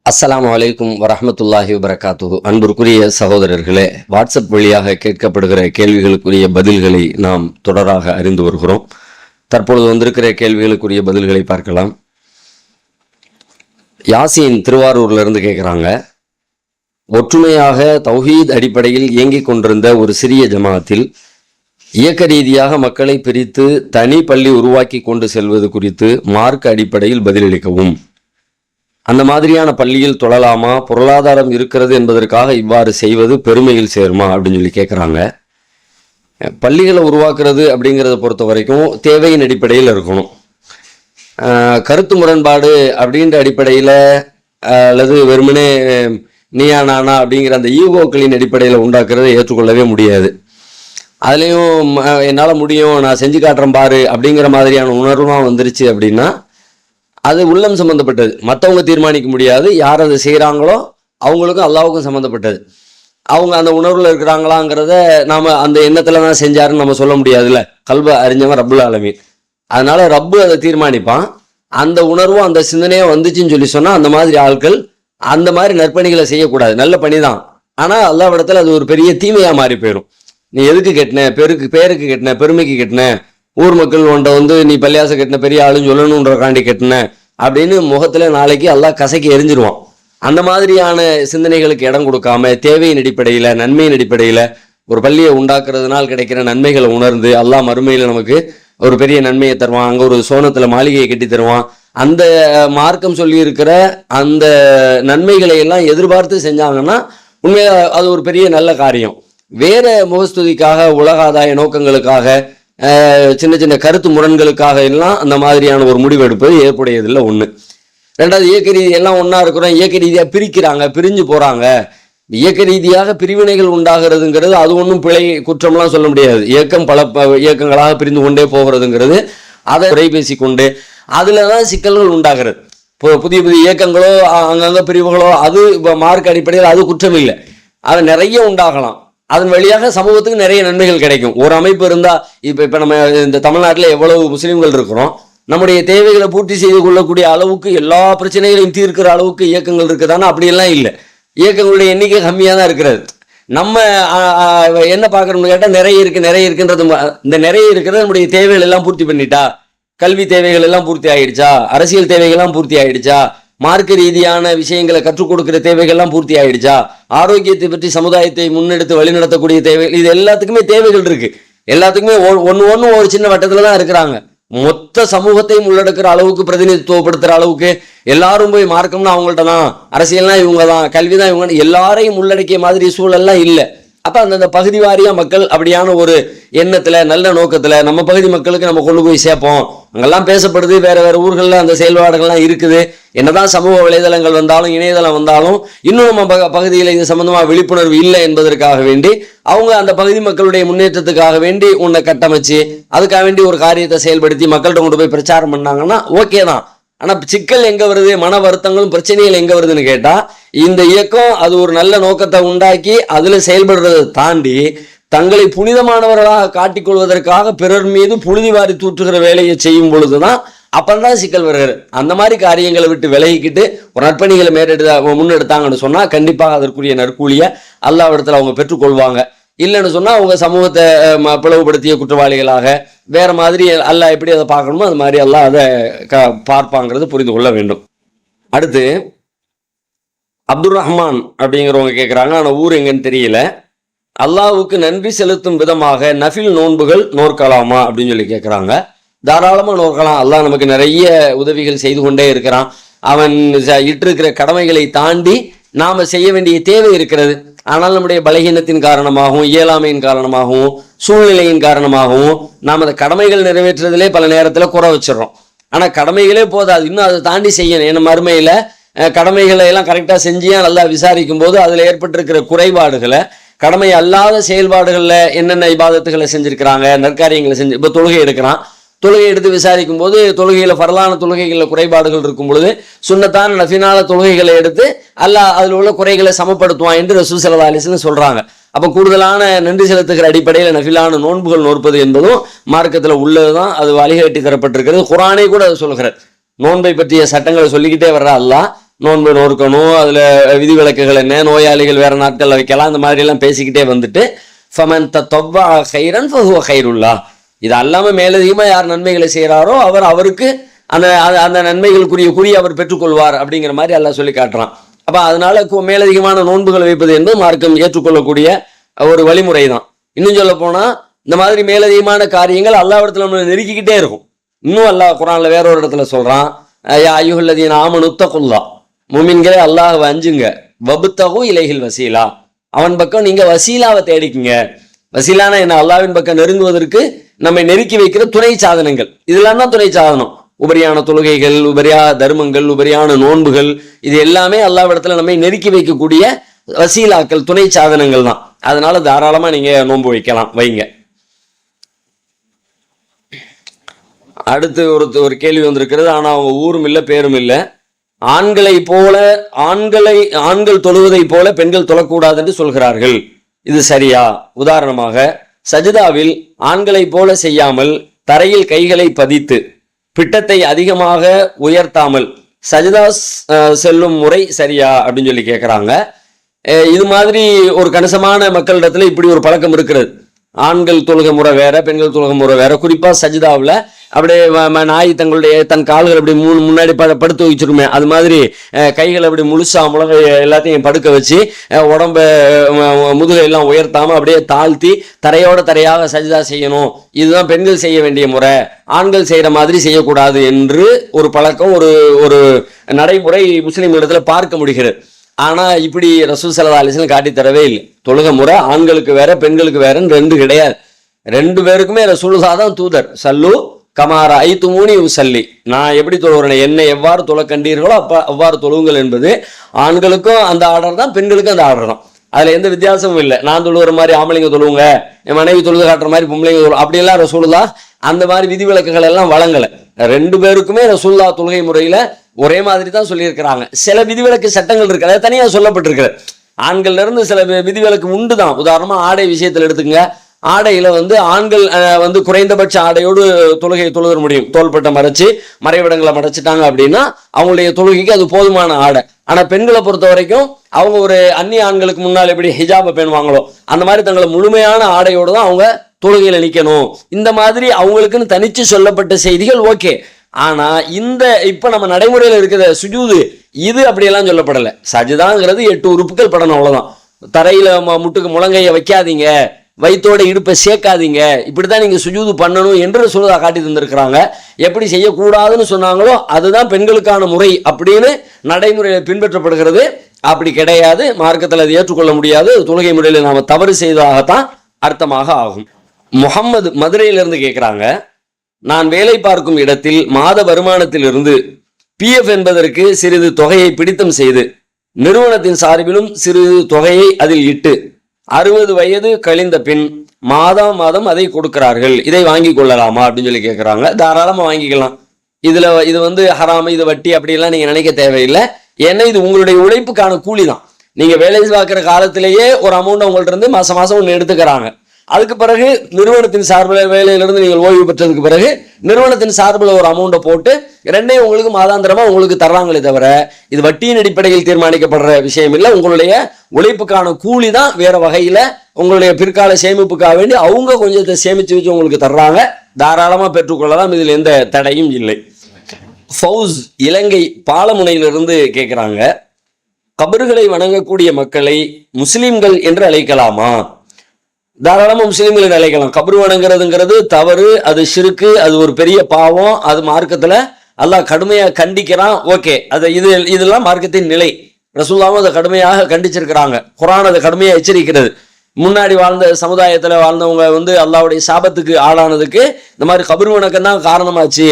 அஸ்ஸலாமு அலைக்கும் வரஹ்மத்துல்லாஹி வபரகாத்துஹு. அன்பிற்குரிய சகோதரர்களே, வாட்ஸ்அப் வழியாக கேட்கப்படுகிற கேள்விகளுக்குரிய பதில்களை நாம் தொடராக அறிந்து வருகிறோம். தற்பொழுது வந்திருக்கிற கேள்விகளுக்குரிய பதில்களை பார்க்கலாம். யாசின் திருவாரூர்ல இருந்து கேட்குறாங்க, ஒற்றுமையாக தௌஹீத் அடிப்படையில் இயங்கிக் கொண்டிருந்த ஒரு சிறிய ஜமாத்தில் இயக்க ரீதியாக மக்களை பிரித்து தனி பள்ளி உருவாக்கி கொண்டு செல்வது குறித்து மார்க்க அடிப்படையில் பதிலளிக்கவும். அந்த மாதிரியான பள்ளியில் தொழலாமா, பொருளாதாரம் இருக்கிறது என்பதற்காக இவ்வாறு செய்வது பெருமையில் சேருமா அப்படின்னு சொல்லி கேட்குறாங்க. பள்ளிகளை உருவாக்குறது அப்படிங்கிறத பொறுத்த வரைக்கும் தேவையின் அடிப்படையில் இருக்கணும். கருத்து முரண்பாடு அப்படின்ற அடிப்படையில் அல்லது வெறுமனே நீயா நானா அப்படிங்கிற அந்த ஈகோக்களின் அடிப்படையில் உண்டாக்குறதை ஏற்றுக்கொள்ளவே முடியாது. அதுலேயும் என்னால் முடியும், நான் செஞ்சு காட்டுறேன் பாரு அப்படிங்கிற மாதிரியான உணர்வுலாம் வந்துருச்சு அப்படின்னா அது உள்ளம் சம்மந்தப்பட்டது, மற்றவங்க தீர்மானிக்க முடியாது. யார் அதை செய்கிறாங்களோ அவங்களுக்கும் அல்லாவுக்கும் சம்மந்தப்பட்டது. அவங்க அந்த உணர்வில் இருக்கிறாங்களாங்கிறத நாம் அந்த எண்ணத்தில் தான் செஞ்சாருன்னு நம்ம சொல்ல முடியாதுல்ல. கல்வ அறிஞ்சவன் ரப்புல் ஆலமீன். அதனால ரப்பு அதை தீர்மானிப்பான். அந்த உணர்வும் அந்த சிந்தனையும் வந்துச்சுன்னு சொல்லி சொன்னால் அந்த மாதிரி ஆட்கள் அந்த மாதிரி நற்பணிகளை செய்யக்கூடாது. நல்ல பணி தான், ஆனால் அல்லாஹ்விடத்தில் அது ஒரு பெரிய தீமையாக மாறி போயிடும். நீ எதுக்கு கெட்டின, பேருக்கு கெட்டின, பெருமைக்கு கெட்டின, ஊர் மக்கள் உன்ட்ட நீ பள்ளியாசை கட்டின பெரிய ஆளுன்னு சொல்லணுன்றக்காண்டி கட்டின அப்படின்னு முகத்தில் நாளைக்கு அல்லாஹ் கசக்கி எரிஞ்சிருவான். அந்த மாதிரியான சிந்தனைகளுக்கு இடம் கொடுக்காம தேவையின் அடிப்படையில், நன்மையின் அடிப்படையில் ஒரு பள்ளியை உண்டாக்குறதுனால் கிடைக்கிற நன்மைகளை உணர்ந்து அல்லாஹ் மறுமையில் நமக்கு ஒரு பெரிய நன்மையை தருவான். அங்கே ஒரு சோனத்தில் மாளிகையை கட்டி தருவான். அந்த மார்க்கம் சொல்லி இருக்கிற அந்த நன்மைகளை எல்லாம் எதிர்பார்த்து செஞ்சாங்கன்னா உண்மையாக அது ஒரு பெரிய நல்ல காரியம். வேற முகஸ்துதிக்காக, உலக ஆதாய நோக்கங்களுக்காக, சின்ன சின்ன கருத்து முரண்களுக்காக எல்லாம் அந்த மாதிரியான ஒரு முடிவு எடுப்பது ஏற்புடையதில்லை. ஒன்று. ரெண்டாவது, இயக்க ரீதி எல்லாம் ஒன்றா இருக்கிறோம், இயக்க ரீதியாக பிரிக்கிறாங்க, பிரிஞ்சு போகிறாங்க. இயக்க ரீதியாக பிரிவினைகள் உண்டாகிறதுங்கிறது அது ஒன்றும் பிழை, குற்றம்லாம் சொல்ல முடியாது. இயக்கம் பல இயக்கங்களாக பிரிந்து கொண்டே போகிறதுங்கிறது அதை குறைபேசி கொண்டு அதில் தான் சிக்கல்கள் உண்டாகிறது. இப்போ புதிய புதிய இயக்கங்களோ அங்கங்கே பிரிவுகளோ அது மார்க் அடிப்படையில் அது குற்றம் இல்லை. அது நிறைய உண்டாகலாம். அதன் வழியாக சமூகத்துக்கு நிறைய நன்மைகள் கிடைக்கும். ஒரு அமைப்பு இருந்தால் இப்போ நம்ம இந்த தமிழ்நாட்டில் எவ்வளவு முஸ்லீம்கள் இருக்கிறோம், நம்முடைய தேவைகளை பூர்த்தி செய்து கொள்ளக்கூடிய அளவுக்கு எல்லா பிரச்சனைகளையும் தீர்க்கிற அளவுக்கு இயக்கங்கள் இருக்குதானா? அப்படியெல்லாம் இல்லை. இயக்கங்களுடைய எண்ணிக்கை கம்மியாக தான் இருக்கிறது. நம்ம என்ன பார்க்குறோம்னு கேட்டால் நிறைய இருக்குன்றது. இந்த நிறைய இருக்கிறது நம்முடைய தேவைகள் எல்லாம் பூர்த்தி பண்ணிட்டா, கல்வி தேவைகள் எல்லாம் பூர்த்தி ஆகிடுச்சா, அரசியல் தேவைகள்லாம் பூர்த்தி ஆகிடுச்சா, மார்க்க ரீதியான விஷயங்களை கற்றுக் கொடுக்கிற தேவைகள்லாம் பூர்த்தி ஆகிடுச்சா, ஆரோக்கியத்தை பற்றி சமுதாயத்தை முன்னெடுத்து வழிநடத்தக்கூடிய தேவைகள், இது எல்லாத்துக்குமே தேவைகள் இருக்கு. எல்லாத்துக்குமே ஒன்று ஒரு சின்ன வட்டத்தில் தான் இருக்கிறாங்க. மொத்த சமூகத்தையும் உள்ளடக்கிற அளவுக்கு, பிரதிநிதித்துவப்படுத்துகிற அளவுக்கு எல்லாரும் போய் மார்க்கம்னா அவங்கள்ட்ட தான், அரசியல்னா இவங்க தான், கல்வி தான் இவங்க, எல்லாரையும் உள்ளடக்கிய மாதிரி சூழல்லாம் இல்லை. அப்போ அந்தந்த பகுதி வாரியாக மக்கள் அப்படியான ஒரு எண்ணத்தில், நல்ல நோக்கத்தில் நம்ம பகுதி மக்களுக்கு நம்ம கொண்டு போய் சேர்ப்போம். அங்கெல்லாம் பேசப்படுது, வேறு வேறு ஊர்களில் அந்த செயல்பாடுகள்லாம் இருக்குது. என்னதான் சமூக வலைதளங்கள் வந்தாலும், இணையதளம் வந்தாலும், இன்னும் நம்ம பகுதியில் இது சம்பந்தமாக விழிப்புணர்வு இல்லை என்பதற்காக வேண்டி அவங்க அந்த பகுதி மக்களுடைய முன்னேற்றத்துக்காக வேண்டி உன்னை கட்டமைச்சு அதுக்காக வேண்டி ஒரு காரியத்தை செயல்படுத்தி மக்கள்கிட்ட கொண்டு போய் பிரச்சாரம் பண்ணாங்கன்னா ஓகே தான். ஆனால் சிக்கல் எங்கே வருது, மன வருத்தங்களும் பிரச்சனைகள் எங்கே வருதுன்னு கேட்டால், இந்த இயக்கம் அது ஒரு நல்ல நோக்கத்தை உண்டாக்கி அதில் செயல்படுறதை தாண்டி தங்களை புனிதமானவர்களாக காட்டிக்கொள்வதற்காக பிறர் மீது புழுதி வாரி தூற்றுகிற வேலையை செய்யும் பொழுதுதான் அப்பந்தான் சிக்கல் வருகிறது. அந்த மாதிரி காரியங்களை விட்டு விலகிக்கிட்டு ஒரு நற்பணிகளை முன்னெடுத்தாங்கன்னு சொன்னால் கண்டிப்பாக அதற்குரிய நற்கூலியை அல்லாஹ்விடத்தில் அவங்க பெற்றுக்கொள்வாங்க. இல்லைன்னு சொன்னால் அவங்க சமூகத்தை பிளவுபடுத்திய குற்றவாளிகளாக வேற மாதிரி அல்லாஹ் எப்படி அதை பார்க்கணுமோ அது மாதிரி அல்லாஹ் அதை பார்ப்பாங்கிறது புரிந்து கொள்ள வேண்டும். அடுத்து அப்துல் ரஹ்மான் அப்படிங்கிறவங்க கேட்குறாங்க, ஆனால் ஊர் எங்கன்னு தெரியல. அல்லாஹ்வுக்கு நன்றி செலுத்தும் விதமாக நஃபில் நோன்புகள் நோற்கலாமா அப்படின்னு சொல்லி கேட்குறாங்க. தாராளமாக நோக்கலாம். அல்லாஹ் நமக்கு நிறைய உதவிகள் செய்து கொண்டே இருக்கிறான். அவன் இட்டிருக்கிற கடமைகளை தாண்டி நாம் செய்ய வேண்டிய தேவை இருக்கிறது. ஆனால் நம்முடைய பலகீனத்தின் காரணமாகவும், இயலாமையின் காரணமாகவும், சூழ்நிலையின் காரணமாகவும் நாம் அந்த கடமைகள் நிறைவேற்றுறதுலே பல நேரத்தில் குறை வச்சிடறோம். ஆனால் கடமைகளே போதாது, இன்னும் அதை தாண்டி செய்யணும். ஏன்னா மறுமையில் கடமைகளை எல்லாம் கரெக்டாக செஞ்சியா நல்லா விசாரிக்கும் போது அதில் ஏற்பட்டிருக்கிற குறைபாடுகளை, கடமை அல்லாத செயல்பாடுகளில் என்னென்ன இபாதத்துகளை செஞ்சுருக்கிறாங்க, நற்காரியங்களை செஞ்சு, இப்போ தொழுகை எடுக்கிறான், தொழுகை எடுத்து விசாரிக்கும் போது தொழுகையில் பரலான தொழுகைகளில் குறைபாடுகள் இருக்கும் பொழுது சுன்னத்தான நஃபினால தொழுகைகளை எடுத்து அல்லாஹ் அதில் உள்ள குறைகளை சமப்படுத்துவான் என்று ரசூல் ஸல்லல்லாஹு அலைஹி வஸல்லம் சொல்கிறாங்க. அப்போ கூடுதலான நன்றி செலுத்துகிற அடிப்படையில் நஃபிலான நோன்புகள் நோற்பது என்பதும் மார்க்கத்தில் உள்ளது தான். அது வழிகாட்டி தரப்பட்டிருக்கிறது. குர்ஆனே கூட அது சொல்கிறது. நோன்பை பற்றிய சட்டங்களை சொல்லிக்கிட்டே வர்ற அல்லாஹ் நோன்பு நோக்கணும், அதில் விதிவிலக்குகள் என்ன, நோயாளிகள் வேறு நாட்களில் வைக்கலாம், அந்த மாதிரிலாம் பேசிக்கிட்டே வந்துட்டு ஃபமன் தத்தவ்வா ஹைரன் ஃபஹுவ ஹைருல்லா, இது அல்லாமல் மேலதிகமாக யார் நன்மைகளை செய்கிறாரோ அவருக்கு அந்த அந்த நன்மைகளுக்குரிய அவர் பெற்றுக்கொள்வார் அப்படிங்கிற மாதிரி அல்லாஹ் சொல்லி காட்டுறான். அப்போ அதனால மேலதிகமான நோன்புகளை வைப்பது என்பது மார்க்கம் ஏற்றுக்கொள்ளக்கூடிய ஒரு வழிமுறை தான். இன்னும் சொல்ல போனால் இந்த மாதிரி மேலதிகமான காரியங்கள் அல்லாஹ்விடத்தில் நம்மளை நெருக்கிக்கிட்டே இருக்கும். இன்னும் அல்லாஹ் குர்ஆன்ல வேற ஒரு இடத்துல சொல்றான், யா அய்யுஹல்லதீன ஆமனு தக்குல்லா, முமின்களே அல்லாஹ்வை அஞ்சுங்க, வபுத்தகு இலைஹில் வசீலா, அவன் பக்கம் நீங்க வசீலாவை தேடிக்குங்க. வசீலான என்ன, அல்லாஹ்வின் பக்கம் நெருங்குவதற்கு நம்மை நெருக்கி வைக்கிற துணை சாதனங்கள், இதெல்லாம் தான் துணை சாதனம். உபரியான தொழுகைகள், உபரியான தர்மங்கள், உபரியான நோன்புகள், இது எல்லாமே அல்லாஹ்விடத்துல நம்மை நெருக்கி வைக்கக்கூடிய வசீலாக்கள், துணை சாதனங்கள் தான். அதனால தாராளமா நீங்க நோன்பு வைங்க. அடுத்து ஒரு கேள்வி வந்திருக்கிறது, ஆனா அவங்க ஊரும் இல்லை பேரும் இல்லை. ஆண்கள் தொழுவதை போல பெண்கள் தொழக்கூடாது என்று சொல்கிறார்கள், இது சரியா? உதாரணமாக சஜிதாவில் ஆண்களை போல செய்யாமல் தரையில் கைகளை பதித்து பிட்டத்தை அதிகமாக உயர்த்தாமல் சஜிதா செல்லும் முறை சரியா அப்படின்னு சொல்லி கேட்குறாங்க. இது மாதிரி ஒரு கணிசமான மக்களிடத்துல இப்படி ஒரு பழக்கம் இருக்கிறது. ஆண்கள் தொழுகை முறை வேற, பெண்கள் தொழுகை முறை வேற. குறிப்பா சஜிதாவில் அப்படியே நாய் தன் கால்கள் அப்படி முன்னாடி படுத்து வச்சிருமே, அது மாதிரி கைகள் அப்படி முழுசா முழங்கை எல்லாத்தையும் படுக்க வச்சு உடம்ப முதுகை எல்லாம் உயர்த்தாம அப்படியே தாழ்த்தி தரையாக சஜிதா செய்யணும். இதுதான் பெண்கள் செய்ய வேண்டிய முறை, ஆண்கள் செய்யற மாதிரி செய்யக்கூடாது என்று ஒரு பழக்கம், ஒரு நடைமுறை முஸ்லிம் இடத்துல பார்க்க முடிகிறது. ஆனா இப்படி ரசூல் ஸல்லல்லாஹு அலைஹி வஸல்லம் காட்டி தரவே இல்லை. தொழுகை முறை ஆண்களுக்கு வேற பெண்களுக்கு வேறன்னு ரெண்டு கிடையாது. ரெண்டு பேருக்குமே ரசூலுல்லாஹ் தான் தூதர். சல்லு கமாரா ஐத்துமூனி உசல்லி, நான் எப்படி தொழுகிறேன், என்னை எவ்வாறு தொழ கண்டீர்களோ அவ்வாறு தொழுவுங்கள் என்பது ஆண்களுக்கும் அந்த ஆர்டர் தான், பெண்களுக்கும் அந்த ஆர்டர் தான். அதுல எந்த வித்தியாசமும் இல்லை. நான் தொழுகிற மாதிரி ஆம்பளைங்க தொழுவுங்க, என் மனைவி தொழுது காட்டுற மாதிரி பொம்பளைங்க தொழு, அப்படியெல்லாம் ரசூலுல்லாஹ் அந்த மாதிரி விதிவிலக்குகள் எல்லாம் வழங்கலை. ரெண்டு பேருக்குமே ரசூலுல்லாஹ் தொழுகை முறையில ஒரே மாதிரி தான் சொல்லியிருக்கிறாங்க. சில விதிவிலக்கு சட்டங்கள் இருக்கு, அதை தனியாக சொல்லப்பட்டிருக்கிறது. ஆண்கள்ல இருந்து சில விதிவிலக்கு உண்டு தான். உதாரணமா ஆடை விஷயத்துல எடுத்துங்க. ஆடையில ஆண்கள் குறைந்தபட்ச ஆடையோடு தொழுகை தொழுக முடியும். தோள்பட்டை மறைச்சு மறைவிடங்களை மறைச்சிட்டாங்க அப்படின்னா அவங்களுடைய தொழுகைக்கு அது போதுமான ஆடை. ஆனா பெண்களை பொறுத்த வரைக்கும் அவங்க ஒரு அந்நிய ஆண்களுக்கு முன்னால் எப்படி ஹிஜாபை பேணுவாங்களோ அந்த மாதிரி தங்களை முழுமையான ஆடையோடு தான் அவங்க தொழுகையில நிக்கணும். இந்த மாதிரி அவங்களுக்குன்னு தனிச்சு சொல்லப்பட்ட செய்திகள் ஓகே. ஆனா இப்ப நம்ம நடைமுறையில இருக்கிற சுஜூது இது அப்படியெல்லாம் சொல்லப்படலை. சஜிதாங்கிறது 8 உறுப்புகள் படணும், அவ்வளவுதான். தரையில முட்டுக்கு முழங்கைய வைக்காதீங்க, வயிற்றோட இடுப்பை சேர்க்காதீங்க, இப்படித்தான் நீங்க சுஜூது பண்ணணும் என்று சொல்லுதா காட்டி தந்திருக்கிறாங்க. எப்படி செய்யக்கூடாதுன்னு சொன்னாங்களோ அதுதான் பெண்களுக்கான முறை அப்படின்னு நடைமுறையில பின்பற்றப்படுகிறது. அப்படி கிடையாது, மார்க்கத்தில் அதை ஏற்றுக்கொள்ள முடியாது. தொழுகை முறையில நாம தவறு செய்ததாகத்தான் அர்த்தமாக ஆகும். முகம்மது மதுரையிலிருந்து கேட்கிறாங்க, நான் வேலை பார்க்கும் இடத்தில் மாத வருமானத்திலிருந்து PF என்பதற்கு சிறிது தொகையை பிடித்தம் செய்து நிறுவனத்தின் சார்பிலும் சிறிது தொகையை அதில் இட்டு 60 வயது கழிந்த பின் மாதம் அதை கொடுக்கிறார்கள், இதை வாங்கி கொள்ளலாமா அப்படின்னு சொல்லி கேட்கிறாங்க. தாராளமா வாங்கிக்கலாம். இது ஹராம, இது வட்டி அப்படிலாம் நீங்க நினைக்க தேவையில்லை. ஏன்னா இது உங்களுடைய உழைப்புக்கான கூலி தான். நீங்க வேலை பார்க்கிற காலத்திலேயே ஒரு அமௌண்ட் உங்கள்ட்ட இருந்து மாசம் ஒன்று எடுத்துக்கிறாங்க. அதுக்கு பிறகு நிறுவனத்தின் சார்பில் வேலையிலிருந்து நீங்கள் ஓய்வு பெற்றதுக்கு பிறகு நிறுவனத்தின் சார்பில் ஒரு அமௌண்ட்டை போட்டு ரெண்டையும் உங்களுக்கு மாதாந்திரமா உங்களுக்கு தர்றாங்களே தவிர இது வட்டியின் அடிப்படையில் தீர்மானிக்கப்படுற விஷயம் இல்லை. உங்களுடைய உழைப்புக்கான கூலி தான். வேற வகையில உங்களுடைய பிற்கால சேமிப்புக்காக வேண்டி அவங்க கொஞ்சத்தை சேமிச்சு வச்சு உங்களுக்கு தர்றாங்க. தாராளமா பெற்றுக்கொள்ளலாம், இதில் எந்த தடையும் இல்லை. ஃபவுஸ் இலங்கை பாலமுனையிலிருந்து கேட்கிறாங்க, கபறுகளை வணங்கக்கூடிய மக்களை முஸ்லிம்கள் என்று அழைக்கலாமா? தாராளமா முஸ்லிம்களை அழைக்கலாம். கபர் வணங்குறதுங்கிறது தவறு, அது ஷிர்கு, அது ஒரு பெரிய பாவம். அது மார்க்கத்துல அல்லாஹ் கடுமையாக கண்டிக்கிறான். ஓகே, இதெல்லாம் மார்க்கத்தின் நிலை. ரசூலுல்லாஹ் அதை கடுமையாக கண்டிச்சிருக்கிறாங்க. குர்ஆன் அதை கடுமையாக எச்சரிக்கிறது. முன்னாடி வாழ்ந்த சமுதாயத்துல வாழ்ந்தவங்க அல்லாஹ்வுடைய சாபத்துக்கு ஆளானதுக்கு இந்த மாதிரி கபர் வணக்கம் தான் காரணமாச்சு.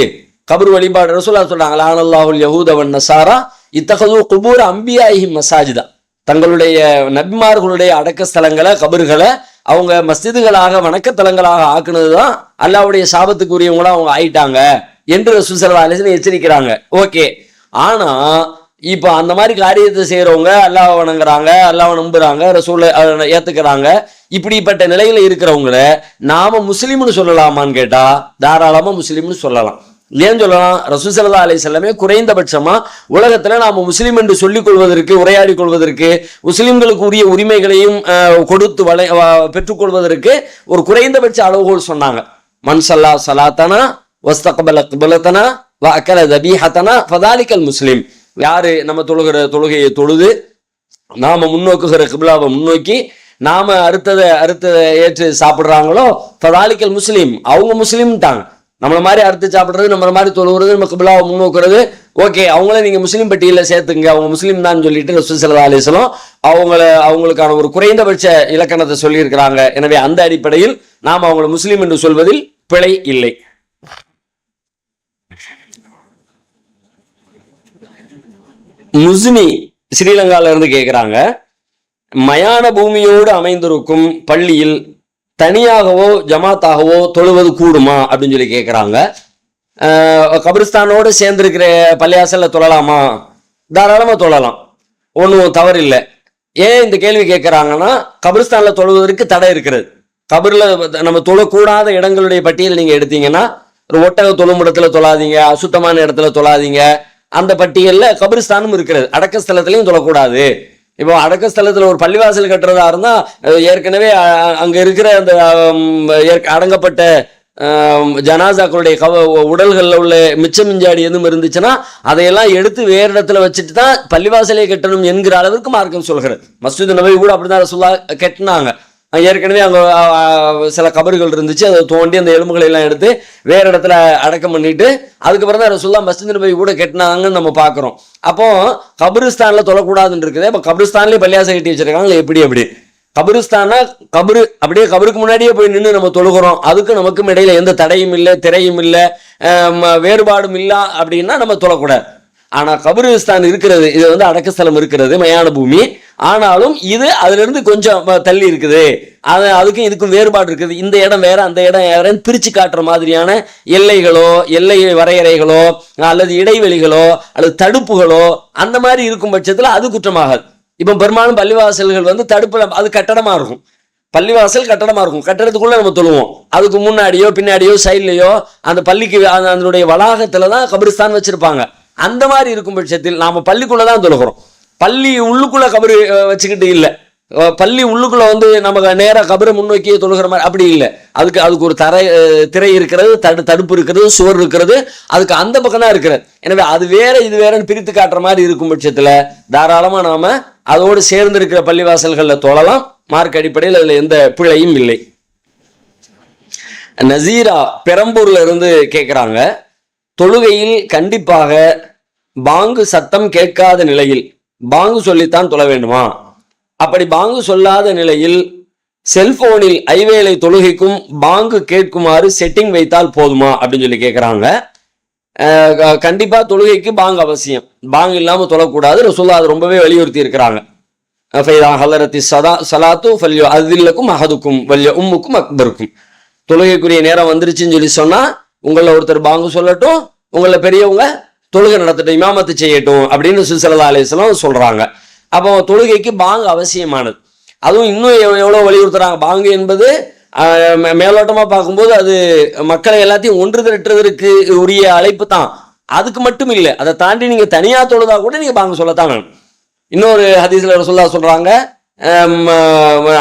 கபர் வழிபாடு ரசூலுல்லாஹ் சொல்றாங்க, லானல்லாஹுல் யஹூத வன் நஸாரா இத்தகது குபூர் அம்பியாஹிம் மசாஜிதா, தங்களுடைய நபிமார்களுடைய அடக்க ஸ்தலங்களை கபறுகளை அவங்க மஸ்ஜிதுகளாக வணக்கத்தலங்களாக ஆக்குனதுதான் அல்லாஹ்வுடைய சாபத்துக்குரியவங்களா அவங்க ஆயிட்டாங்க என்று ரசூல் ஸல்லல்லாஹு அலைஹி வஸல்லம் எச்சரிக்கிறாங்க. ஓகே, ஆனா இப்ப அந்த மாதிரி காரியத்தை செய்யறவங்க அல்லாஹ் வணங்குறாங்க, அல்லாஹ் நம்புறாங்க, ரசூலை ஏத்துக்கிறாங்க. இப்படிப்பட்ட நிலையில இருக்கிறவங்கள நாம முஸ்லிம்னு சொல்லலாமான்னு கேட்டா தாராளமா முஸ்லிம்னு சொல்லலாம். ஏன் சொல்லலாம்? ரசூல் ஸல்லல்லாஹு அலைஹி வஸல்லமே குறைந்தபட்சமா உலகத்துல நாம முஸ்லீம் என்று சொல்லிக் கொள்வதற்கு, உரையாடி கொள்வதற்கு, முஸ்லிம்களுக்கு உரிய உரிமைகளையும் கொடுத்து பெற்றுக்கொள்வதற்கு ஒரு குறைந்தபட்ச அளவுகோல் சொன்னாங்க. மன் ஸல்லா ஸலாத்தனா வஸ்தக்பல கிப்லத்தனா வ அக்கல தபீஹத்தனா ஃபதாலிகல் முஸ்லிம். யாரு நம்ம தொழுகிற தொழுகையை தொழுது நாம முன்னோக்குகிற கிப்லாவை முன்னோக்கி நாம அறுத்ததை ஏற்று சாப்பிடுறாங்களோ ஃபதாலிகல் முஸ்லீம், அவங்க முஸ்லீம்ட்டாங்க. நம்மள மாதிரி அறுத்து சாப்பிடுறது, நம்மள மாதிரி தொழுகிறது, நம்ம கிப்லாவை முன்னோக்குறது, ஓகே அவங்கள நீங்க முஸ்லீம் பட்டியலில் சேர்த்துங்க, அவங்க முஸ்லீம் தான் சொல்லிட்டு ரசூல் ஸல்லல்லாஹு அலைஹி வஸல்லம் அவங்களுக்கான ஒரு குறைந்தபட்ச இலக்கணத்தை சொல்லியிருக்கிறாங்க. எனவே அந்த அடிப்படையில் நாம் அவங்களை முஸ்லீம் என்று சொல்வதில் பிழை இல்லை. முஸ்னி ஸ்ரீலங்கால இருந்து கேட்கிறாங்க, மயான பூமியோடு அமைந்திருக்கும் பள்ளியில் தனியாகவோ ஜமாத்தாகவோ தொழுவது கூடுமா அப்படின்னு சொல்லி கேட்குறாங்க. கபிரிஸ்தானோடு சேர்ந்திருக்கிற பள்ளியாசல்ல தொழலாமா? தாராளமாக தொழலாம், ஒன்றும் தவறு இல்லை. ஏன் இந்த கேள்வி கேட்குறாங்கன்னா, கபிரிஸ்தான்ல தொழுவதற்கு தடை இருக்கிறது. கபரில் நம்ம தொழக்கூடாத இடங்களுடைய பட்டியல் நீங்கள் எடுத்தீங்கன்னா, ஒரு ஒட்டக தொழுமிடத்துல தொழாதீங்க, அசுத்தமான இடத்துல தொழாதீங்க, அந்த பட்டியலில் கபிரிஸ்தானும் இருக்கிறது. அடக்க ஸ்தலத்திலையும் தொழக்கூடாது. இப்போ அடக்க ஸ்தலத்தில் ஒரு பள்ளிவாசல் கட்டுறதா இருந்தால் ஏற்கனவே அங்கே இருக்கிற அந்த அடங்கப்பட்ட ஜனாசாக்களுடைய உடல்களில் உள்ள மிச்சம் மிஞ்சாடி எதுவும் இருந்துச்சுன்னா அதையெல்லாம் எடுத்து வேறு இடத்துல வச்சுட்டு தான் பள்ளிவாசலே கட்டணும் என்கிற அளவிற்கு மார்க்கம் சொல்கிறது. மஸ்ஜித் நபவி கூட அப்படிதான் ரசூலுல்லாஹ் கட்டினாங்க. ஏற்கனவே அங்கே சில கபறுகள் இருந்துச்சு, அதை தோண்டி அந்த எலும்புகளை எல்லாம் எடுத்து வேறு இடத்துல அடக்கம் பண்ணிட்டு அதுக்கப்புறம் தான் ரசூலுல்லாஹ் மஸ்ஜித் நபவி கூட கட்டினாங்கன்னு நம்ம பார்க்குறோம். அப்போ கபிரிஸ்தானில் தொழக்கூடாதுன்னு இருக்குது. இப்போ கபிரிஸ்தான்லேயே பள்ளியாசை கட்டி வச்சிருக்காங்க. எப்படி கபிரிஸ்தானா கபரு அப்படியே கபருக்கு முன்னாடியே போய் நின்று நம்ம தொழுகிறோம், அதுக்கு நமக்கும் இடையில எந்த தடையும் இல்லை, திரையும் இல்லை, வேறுபாடும் இல்லை அப்படின்னா நம்ம தொழக்கூடாது. ஆனால் கபிரிஸ்தான் இருக்கிறது, இது வந்து அடக்கஸ்தலம் இருக்கிறது, மயான பூமி. ஆனாலும் இது அதுல இருந்து கொஞ்சம் தள்ளி இருக்குது, அதுக்கும் இதுக்கும் வேறுபாடு இருக்குது. இந்த இடம் வேற, அந்த இடம் வேறன்னு பிரிச்சு காட்டுற மாதிரியான எல்லைகளோ, எல்லை வரையறைகளோ, அல்லது இடைவெளிகளோ, அல்லது தடுப்புகளோ அந்த மாதிரி இருக்கும் பட்சத்துல அது குற்றமாகாது. இப்போ பெரும்பாலும் பள்ளிவாசல்கள் வந்து தடுப்புல அது கட்டடமா இருக்கும், பள்ளிவாசல் கட்டடமா இருக்கும், கட்டடத்துக்குள்ள நம்ம தொழுவோம். அதுக்கு முன்னாடியோ பின்னாடியோ சைட்லயோ அந்த பள்ளிக்கு அதனுடைய வளாகத்துலதான் கபிரிஸ்தான் வச்சிருப்பாங்க. அந்த மாதிரி இருக்கும் பட்சத்தில் நாம பள்ளிக்குள்ளதான் தொழுகிறோம். பள்ளி உள்ளுக்குள்ள கபரு வச்சுக்கிட்டு இல்லை, பள்ளி உள்ளுக்குள்ள வந்து நமக்கு நேராக கபரை முன்னோக்கியே தொழுகிற மாதிரி அப்படி இல்லை. அதுக்கு ஒரு திரை இருக்கிறது, தடுப்பு இருக்கிறது, சுவர் இருக்கிறது, அதுக்கு அந்த பக்கம் தான் இருக்கிறது. எனவே அது வேற இது வேறன்னு பிரித்து காட்டுற மாதிரி இருக்கும் பட்சத்துல தாராளமா நாம அதோடு சேர்ந்து இருக்கிற பள்ளிவாசல்கள்ல தொழலாம். மார்க் அடிப்படையில் அதுல எந்த பிழையும் இல்லை. நசீரா பெரம்பூர்ல இருந்து கேட்கிறாங்க, தொழுகையில் கண்டிப்பாக பாங்கு சத்தம் கேட்காத நிலையில் பாங்கு சொல்லித்தான் தொழ வேண்டுமா? அப்படி பாங்கு சொல்லாத நிலையில் செல்போனில் ஐவேளை தொழுகைக்கும் பாங்கு கேட்குமாறு செட்டிங் வைத்தால் போதுமா அப்படின்னு சொல்லி கேட்குறாங்க. கண்டிப்பா தொழுகைக்கு பாங்கு அவசியம், பாங்கு இல்லாம தொழக்கூடாது. ரசூலுல்லாஹ் அது ரொம்பவே வலியுறுத்தி இருக்கிறாங்க. தொழுகைக்குரிய நேரம் வந்துருச்சுன்னு சொல்லி சொன்னா உங்களை ஒருத்தர் பாங்கு சொல்லட்டும், உங்களை பெரியவங்க தொழுகை நடத்தட்டும், இமாமத்து செய்யட்டும் அப்படின்னு ரசூல் ஸல்லல்லாஹு அலைஹி வஸல்லம் சொல்றாங்க. அப்போ தொழுகைக்கு பாங்கு அவசியமானது. அதுவும் இன்னும் எவ்வளவு வலியுறுத்துறாங்க. பாங்கு என்பது மேலோட்டமா பார்க்கும்போது அது மக்களை எல்லாத்தையும் ஒன்று திரட்டுவதற்கு உரிய அழைப்பு தான், அதுக்கு மட்டும் இல்லை. அதை தாண்டி நீங்க தனியா தொழுதா கூட நீங்க பாங்கு சொல்லத்தான் வேணும். இன்னொரு ஹதீஸ்ல ரசூலுல்லாஹ் சொல்றாங்க,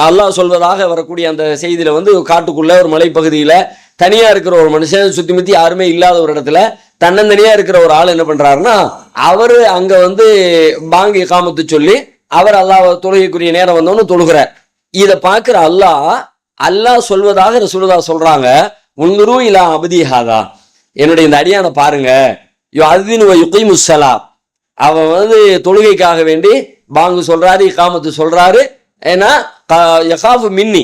அல்லாஹ் சொல்வதாக வரக்கூடிய அந்த செய்தியில வந்து காட்டுக்குள்ள ஒரு மலைப்பகுதியில தனியா இருக்கிற ஒரு மனுஷன், சுத்தி முத்தி யாருமே இல்லாத ஒரு இடத்துல தன்னந்தனியா இருக்கிற ஒரு ஆள் என்ன பண்றாருன்னா, அவரு அங்க வந்து பாங்கு இகாமத்து சொல்லி அவர் அல்லாஹ் தொழுகைக்குரிய நேரம் வந்தோன்னு தொழுகிறார். இதை பார்க்கிற அல்லாஹ் சொல்வதாக ரசூலுல்லாஹ் சொல்றாங்க, உன்னுரு இலா அபதிஹாதா, என்னுடைய இந்த அடியான பாருங்க, அவன் வந்து தொழுகைக்காக வேண்டி பாங்கு சொல்றாரு, இகாமத்து சொல்றாரு. ஏன்னா யகாஃபு மின்னி,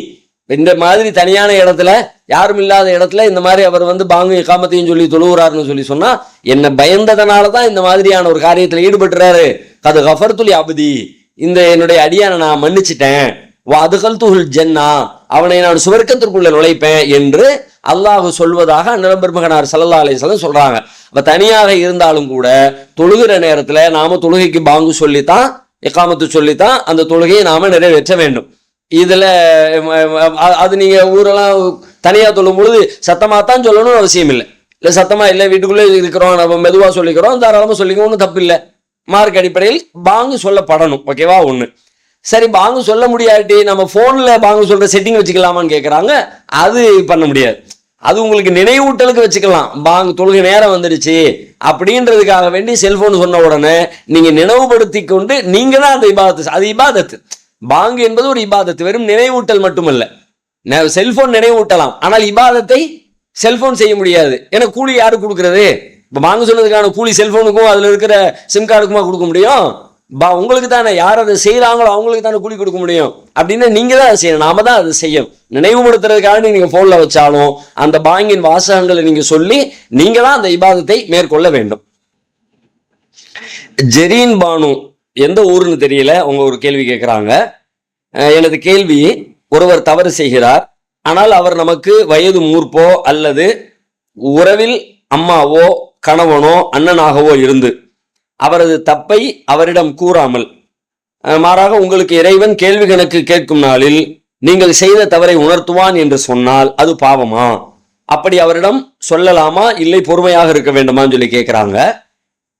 இந்த மாதிரி தனியான இடத்துல யாரும் இல்லாத இடத்துல இந்த மாதிரி அவர் வந்து பாங்கு இகாமத்தையும் சொல்லி தொழுகிறாருன்னு சொல்லி சொன்னா என்ன பயந்ததனாலதான் இந்த மாதிரியான ஒரு காரியத்துல ஈடுபட்டுறாரு. அது கஃபர்துல் அபதி, இந்த என்னுடைய அடியான நான் மன்னிச்சிட்டேன், அதுகல்துல் ஜன்னா, அவனை நான் சுவர்க்கத்திற்குள்ள நுழைப்பேன் என்று அல்லாஹ் சொல்வதாக அன்னபர் மகனார் ஸல்லல்லாஹு அலைஹி வஸல்லம் சொல்றாங்க. அப்ப தனியாக இருந்தாலும் கூட தொழுகிற நேரத்துல நாம தொழுகைக்கு பாங்கு சொல்லித்தான், இகாமத்து சொல்லித்தான் அந்த தொழுகையை நாம நிறைவேற்ற வேண்டும். இதுல அது நீங்க ஊரெல்லாம் தனியா சொல்லும் பொழுது சத்தமாத்தான் சொல்லணும்னு அவசியம் இல்லை. இல்லை சத்தமா இல்லை வீட்டுக்குள்ளே இருக்கிறோம் நம்ம மெதுவாக சொல்லிக்கிறோம், தாராளமாக சொல்லிக்க, ஒன்றும் தப்பு இல்லை. மார்க் அடிப்படையில் பாங்கு சொல்லப்படணும், ஓகேவா? ஒன்று. சரி, பாங்கு சொல்ல முடியாட்டி நம்ம ஃபோனில் பாங்கு சொல்கிற செட்டிங் வச்சுக்கலாமான்னு கேட்குறாங்க. அது பண்ண முடியாது. அது உங்களுக்கு நினைவூட்டலுக்கு வச்சுக்கலாம். பாங்கு தொழுகை நேரம் வந்துடுச்சு அப்படின்றதுக்காக வேண்டி செல்போன் சொன்ன உடனே நீங்கள் நினைவுபடுத்தி கொண்டு நீங்கள் தான் அந்த இபாதத்து. அது இபாதத்து. பாங்கு என்பது ஒரு இபாதத்து, வெறும் நினைவூட்டல் மட்டுமல்ல. செல்போன் நினைவூட்டலாம், ஆனால் இபாதத்தை செல்போன் செய்ய முடியாது. ஏன்னா கூலி யாரு கொடுக்கறது? இப்போ பாங்கு சொன்னதுக்கான கூலி செல்போனுக்கும் அதில் இருக்கிற சிம் கார்டுக்குமா கொடுக்க முடியும்? உங்களுக்கு தானே, யார் அதை செய்கிறாங்களோ அவங்களுக்கு தானே கூலி கொடுக்க முடியும். அப்படின்னா நீங்கள் தான் அதை செய்யணும், நாம தான் அதை செய்யணும். நினைவுபடுத்துறதுக்காக நீங்கள் ஃபோனில் வச்சாலும் அந்த பாங்கின் வாசகங்களை நீங்கள் சொல்லி நீங்கள் தான் அந்த இபாதத்தை மேற்கொள்ள வேண்டும். ஜெரீன் பானு எந்த ஊருன்னு தெரியல, அவங்க ஒரு கேள்வி கேட்குறாங்க. எனது கேள்வி, ஒருவர் தவறு செய்கிறார், ஆனால் அவர் நமக்கு வயது மூர்ப்போ அல்லது உறவில் அம்மாவோ கணவனோ அண்ணனாகவோ இருந்து அவரது தப்பை அவரிடம் கூறாமல் மாறாக உங்களுக்கு இறைவன் கேள்வி கணக்கு கேட்கும் நாளில் நீங்கள் செய்த தவறை உணர்த்துவான் என்று சொன்னால் அது பாவமா? அப்படி அவரிடம் சொல்லலாமா, இல்லை பொறுமையாக இருக்க வேண்டுமான்னு சொல்லி கேட்குறாங்க.